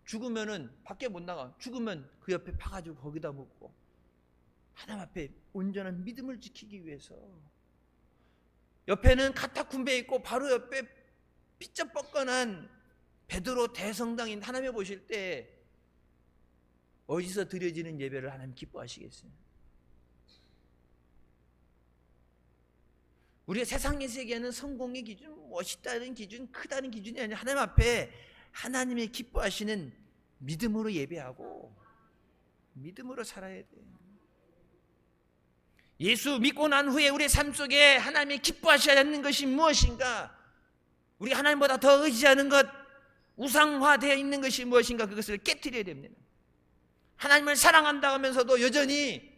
죽으면은 밖에 못 나가. 죽으면 그 옆에 파가지고 거기다 묻고, 하나님 앞에 온전한 믿음을 지키기 위해서. 옆에는 카타쿰베 있고 바로 옆에 삐쩍 베드로 대성당인, 하나님 보실 때 어디서 드려지는 예배를 하나님 기뻐하시겠어요? 우리가 세상의 세계는 성공의 기준, 멋있다는 기준, 크다는 기준이 아니라 하나님 앞에 하나님의 기뻐하시는 믿음으로 예배하고 믿음으로 살아야 돼요. 예수 믿고 난 후에 우리의 삶 속에 하나님이 기뻐하셔야 하는 것이 무엇인가? 우리 하나님보다 더 의지하는 것, 우상화되어 있는 것이 무엇인가? 그것을 깨트려야 됩니다. 하나님을 사랑한다 하면서도 여전히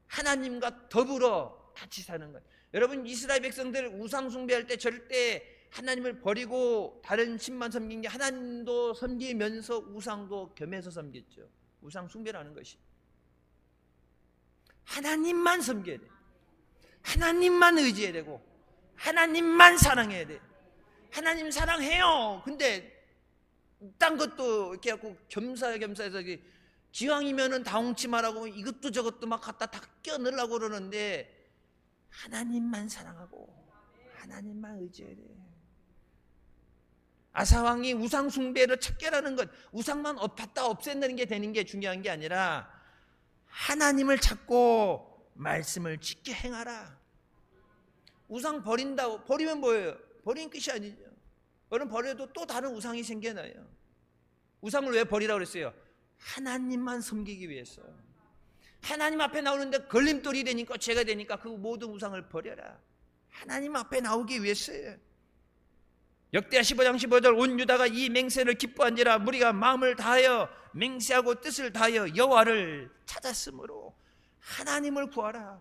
하나님과 더불어 같이 사는 것. 여러분, 이스라엘 백성들 우상 숭배할 때 절대 하나님을 버리고 다른 신만 섬긴 게, 하나님도 섬기면서 우상도 겸해서 섬겼죠. 우상 숭배라는 것이 하나님만 섬겨야 돼. 하나님만 의지해야 되고 하나님만 사랑해야 돼. 하나님 사랑해요. 근데 딴 것도 이렇게 하고 겸사겸사해서 기왕이면은 다홍치마라고 이것도 저것도 막 갖다 다 껴넣으려고 그러는데, 하나님만 사랑하고 하나님만 의지해야 돼. 아사왕이 우상 숭배를 척결하는 것, 우상만 갖다 없앤다는 게 되는 게 중요한 게 아니라 하나님을 찾고 말씀을 지켜 행하라. 우상 버린다고, 버리면 뭐예요? 버린 끝이 아니죠. 여러분, 버려도 또 다른 우상이 생겨나요. 우상을 왜 버리라고 그랬어요? 하나님만 섬기기 위해서. 하나님 앞에 나오는데 걸림돌이 되니까, 죄가 되니까 그 모든 우상을 버려라. 하나님 앞에 나오기 위해서예요. 역대하 15장 15절, 온 유다가 이 맹세를 기뻐한지라 무리가 마음을 다하여 맹세하고 뜻을 다하여 여호와를 찾았으므로. 하나님을 구하라.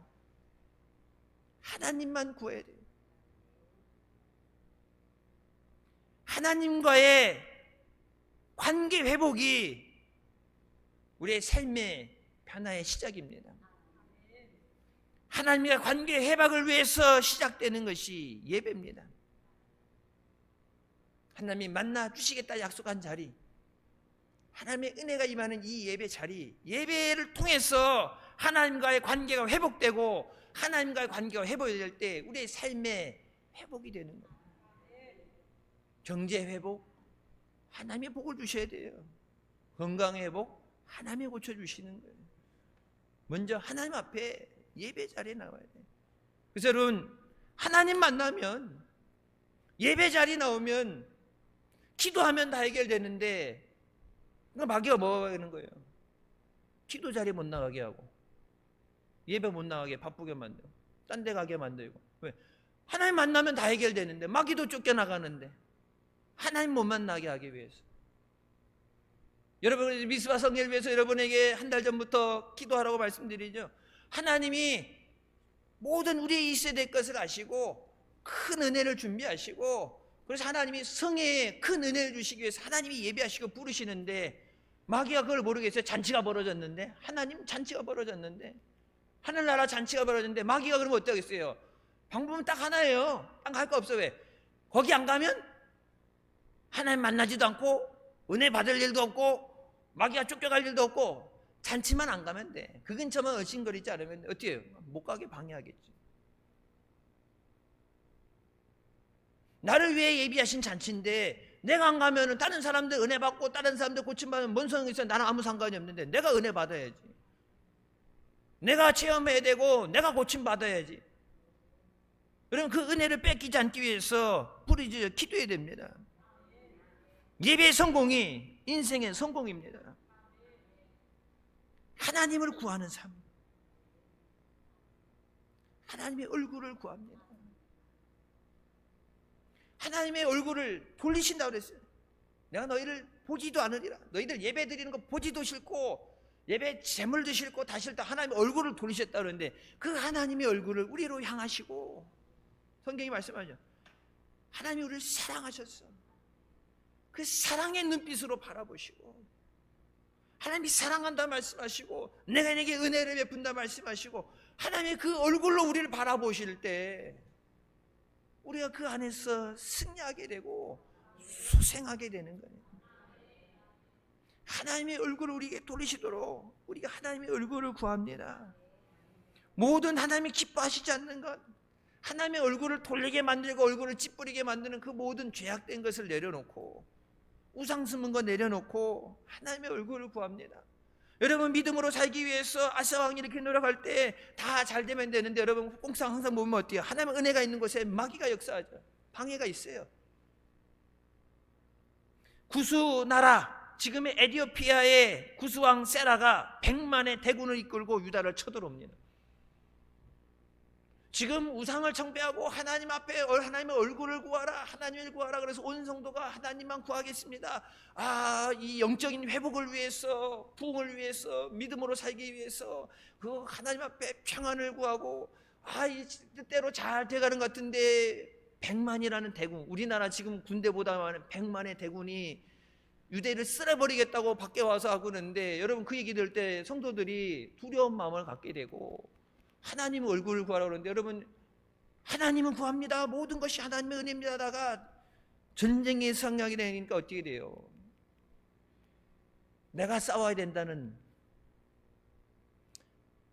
하나님만 구해야 돼요. 하나님과의 관계 회복이 우리의 삶의 변화의 시작입니다. 하나님과 관계 회복을 위해서 시작되는 것이 예배입니다. 하나님이 만나 주시겠다 약속한 자리, 하나님의 은혜가 임하는 이 예배 자리, 예배를 통해서 하나님과의 관계가 회복되고, 하나님과의 관계가 회복될 때 우리의 삶의 회복이 되는 거예요. 경제 회복, 하나님의 복을 주셔야 돼요. 건강 회복, 하나님이 고쳐주시는 거예요. 먼저 하나님 앞에 예배 자리에 나와야 돼요. 그래서 여러분, 하나님 만나면, 예배 자리 나오면 기도하면 다 해결되는데, 마귀가 뭐 하는 거예요? 기도 자리 못 나가게 하고, 예배 못 나가게 바쁘게 만들고, 딴 데 가게 만들고. 왜? 하나님 만나면 다 해결되는데, 마귀도 쫓겨나가는데, 하나님 못 만나게 하기 위해서. 여러분, 미스바 성회를 위해서 여러분에게 한 달 전부터 기도하라고 말씀드리죠. 하나님이 모든 우리의 이 세대의 것을 아시고 큰 은혜를 준비하시고, 그래서 하나님이 성회에 큰 은혜를 주시기 위해서 하나님이 예배하시고 부르시는데, 마귀가 그걸 모르겠어요. 잔치가 벌어졌는데, 하나님 잔치가 벌어졌는데, 하늘나라 잔치가 벌어졌는데, 마귀가 그러면 어떠겠어요? 방법은 딱 하나예요. 딴 거 할 거 없어. 왜? 거기 안 가면 하나님 만나지도 않고 은혜 받을 일도 없고 마귀가 쫓겨갈 일도 없고, 잔치만 안 가면 돼. 그 근처만 얼씬거리지 않으면 어떻게 해요? 못 가게 방해하겠지. 나를 위해 예비하신 잔치인데 내가 안 가면은 다른 사람들 은혜 받고 다른 사람들 고침받으면 뭔 소용이 있어? 나는 아무 상관이 없는데 내가 은혜 받아야지. 내가 체험해야 되고 내가 고침받아야지. 여러분 그 은혜를 뺏기지 않기 위해서 부르짖어 기도해야 됩니다. 예배의 성공이 인생의 성공입니다. 하나님을 구하는 삶, 하나님의 얼굴을 구합니다. 하나님의 얼굴을 돌리신다고 그랬어요. 내가 너희를 보지도 않으리라. 너희들 예배 드리는 거 보지도 싫고 예배 제물도 싫고 다 싫다. 하나님의 얼굴을 돌리셨다 그러는데 그 하나님의 얼굴을 우리로 향하시고, 성경이 말씀하죠. 하나님이 우리를 사랑하셨어. 그 사랑의 눈빛으로 바라보시고, 하나님이 사랑한다 말씀하시고, 내가 내게 은혜를 베푼다 말씀하시고, 하나님의 그 얼굴로 우리를 바라보실 때 우리가 그 안에서 승리하게 되고 소생하게 되는 거예요. 하나님의 얼굴을 우리에게 돌리시도록 우리가 하나님의 얼굴을 구합니다. 모든 하나님이 기뻐하시지 않는 것, 하나님의 얼굴을 돌리게 만들고 얼굴을 찌푸리게 만드는 그 모든 죄악된 것을 내려놓고, 우상 숨은 거 내려놓고 하나님의 얼굴을 구합니다. 여러분 믿음으로 살기 위해서 아사왕이 이렇게 노력할 때 다 잘 되면 되는데, 여러분 꽁상 항상 보면 어때요? 하나님의 은혜가 있는 곳에 마귀가 역사하죠. 방해가 있어요. 구수 나라, 지금의 에티오피아의 구수왕 세라가 100만의 대군을 이끌고 유다를 쳐들어옵니다. 지금 우상을 청배하고 하나님 앞에 하나님의 얼굴을 구하라, 하나님을 구하라. 그래서 온 성도가 하나님만 구하겠습니다. 이 영적인 회복을 위해서, 부흥을 위해서, 믿음으로 살기 위해서 그 하나님 앞에 평안을 구하고, 이 뜻대로 잘 돼가는 것 같은데 100만이라는 대군, 우리나라 지금 군대보다 많은 100만의 대군이 유대를 쓸어버리겠다고 밖에 와서 하고 있는데, 여러분 그 얘기 들을 때 성도들이 두려운 마음을 갖게 되고 하나님 얼굴을 구하라 그러는데, 여러분 하나님은 구합니다. 모든 것이 하나님의 은혜입니다 하다가 전쟁의 성향이 되니까 어떻게 돼요? 내가 싸워야 된다는,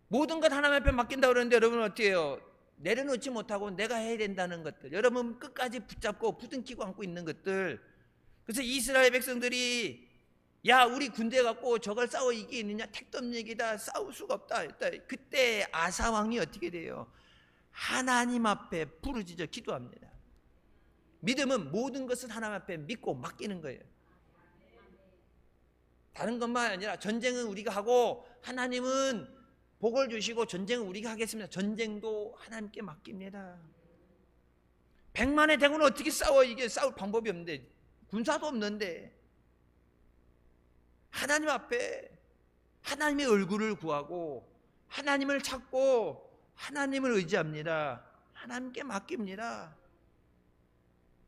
모든 것 하나님 앞에 맡긴다고 그러는데 여러분 어떻게 해요? 내려놓지 못하고 내가 해야 된다는 것들, 여러분 끝까지 붙잡고 부둥키고 안고 있는 것들. 그래서 이스라엘 백성들이 야 우리 군대 갖고 저걸 싸워 이기겠느냐, 택도 없는 얘기다, 싸울 수가 없다. 그때 아사왕이 어떻게 돼요? 하나님 앞에 부르짖어 기도합니다. 믿음은 모든 것을 하나님 앞에 믿고 맡기는 거예요. 다른 것만 아니라 전쟁은 우리가 하고 하나님은 복을 주시고 전쟁은 우리가 하겠습니다. 전쟁도 하나님께 맡깁니다. 100만의 대군은 어떻게 싸워? 이게 싸울 방법이 없는데, 군사도 없는데 하나님 앞에 하나님의 얼굴을 구하고 하나님을 찾고 하나님을 의지합니다. 하나님께 맡깁니다.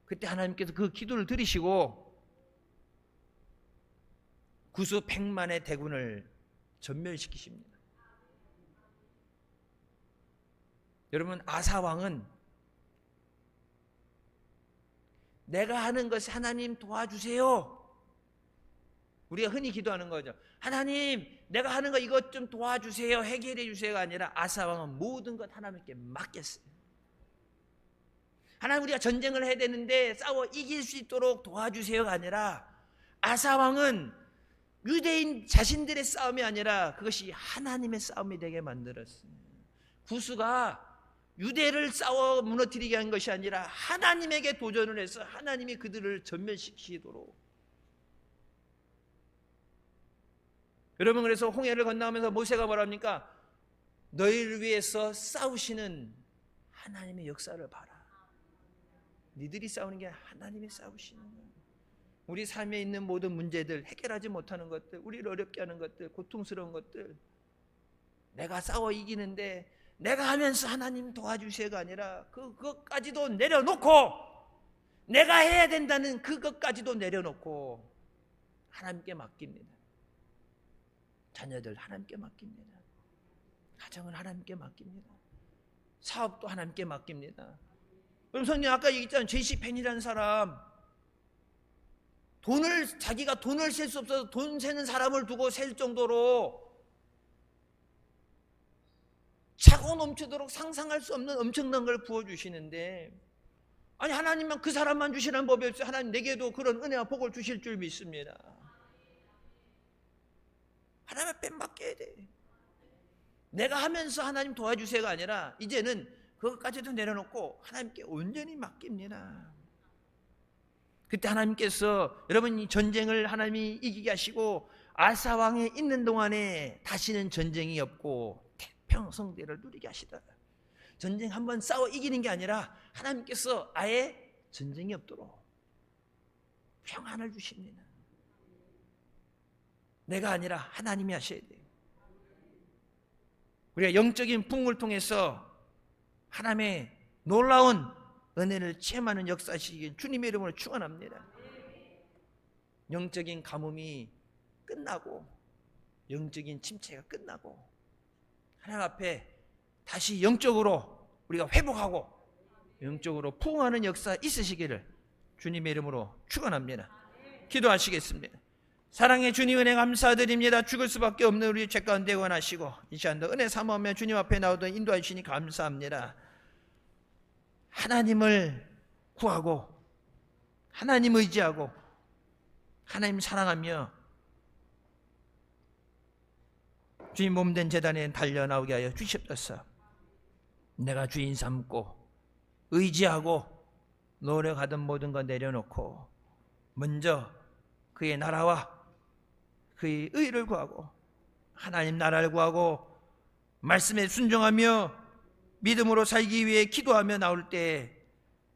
그때 하나님께서 그 기도를 들으시고 구수 100만의 대군을 전멸시키십니다. 여러분 아사왕은 내가 하는 것이 하나님 도와주세요. 우리가 흔히 기도하는 거죠. 하나님 내가 하는 거 이것 좀 도와주세요, 해결해 주세요가 아니라 아사왕은 모든 것 하나님께 맡겼어요. 하나님 우리가 전쟁을 해야 되는데 싸워 이길 수 있도록 도와주세요가 아니라, 아사왕은 유대인 자신들의 싸움이 아니라 그것이 하나님의 싸움이 되게 만들었어요. 구수가 유대를 싸워 무너뜨리게 한 것이 아니라 하나님에게 도전을 해서 하나님이 그들을 전멸시키도록. 여러분 그래서 홍해를 건너가면서 모세가 뭐랍니까? 너희를 위해서 싸우시는 하나님의 역사를 봐라. 니들이 싸우는 게 하나님이 싸우시는 거예요. 우리 삶에 있는 모든 문제들, 해결하지 못하는 것들, 우리를 어렵게 하는 것들, 고통스러운 것들, 내가 싸워 이기는데 내가 하면서 하나님 도와주세요가 아니라 그것까지도 내려놓고, 내가 해야 된다는 그것까지도 내려놓고 하나님께 맡깁니다. 자녀들 하나님께 맡깁니다. 가정을 하나님께 맡깁니다. 사업도 하나님께 맡깁니다. 그럼 성령 아까 얘기했잖아요. 제시 펜이라는 사람, 자기가 돈을 셀 수 없어서 돈 세는 사람을 두고 셀 정도로 차고 넘치도록 상상할 수 없는 엄청난 걸 부어주시는데, 아니 하나님만 그 사람만 주시라는 법이 없어요. 하나님 내게도 그런 은혜와 복을 주실 줄 믿습니다. 하나님 앞에 맡겨야 돼. 내가 하면서 하나님 도와주세요가 아니라 이제는 그것까지도 내려놓고 하나님께 온전히 맡깁니다. 그때 하나님께서 여러분 이 전쟁을 하나님이 이기게 하시고 아사 왕이 있는 동안에 다시는 전쟁이 없고 태평성대를 누리게 하시다. 전쟁 한번 싸워 이기는 게 아니라 하나님께서 아예 전쟁이 없도록 평안을 주십니다. 내가 아니라 하나님이 하셔야 돼요. 우리가 영적인 부흥을 통해서 하나님의 놀라운 은혜를 체험하는 역사시길 주님의 이름으로 축원합니다. 영적인 가뭄이 끝나고 영적인 침체가 끝나고 하나님 앞에 다시 영적으로 우리가 회복하고 영적으로 부흥하는 역사 있으시기를 주님의 이름으로 축원합니다. 기도하시겠습니다. 사랑의 주님 은혜 감사드립니다. 죽을 수밖에 없는 우리 죄 가운데 원하시고 이 시간도 은혜 삼으며 주님 앞에 나오던 인도해 주시니 감사합니다. 하나님을 구하고 하나님 의지하고 하나님 사랑하며 주님 몸된 제단에 달려 나오게 하여 주시옵소서. 내가 주인 삼고 의지하고 노력하던 모든 것 내려놓고 먼저 그의 나라와 그의 의를 구하고 하나님 나라를 구하고 말씀에 순종하며 믿음으로 살기 위해 기도하며 나올 때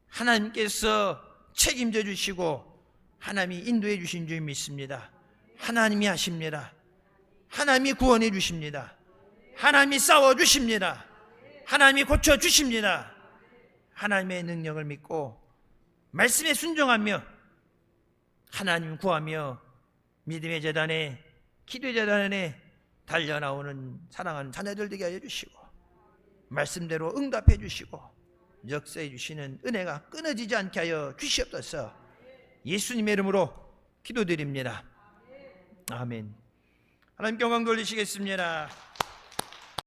하나님께서 책임져 주시고 하나님이 인도해 주신 줄 믿습니다. 하나님이 하십니다. 하나님이 구원해 주십니다. 하나님이 싸워 주십니다. 하나님이 고쳐 주십니다. 하나님의 능력을 믿고 말씀에 순종하며 하나님 구하며 믿음의 제단에 기도의 제단에 달려나오는 사랑하는 자녀들 되게 하여 주시고 말씀대로 응답해 주시고 역사해 주시는 은혜가 끊어지지 않게 하여 주시옵소서. 예수님의 이름으로 기도드립니다. 아멘. 하나님께 영광 돌리시겠습니다.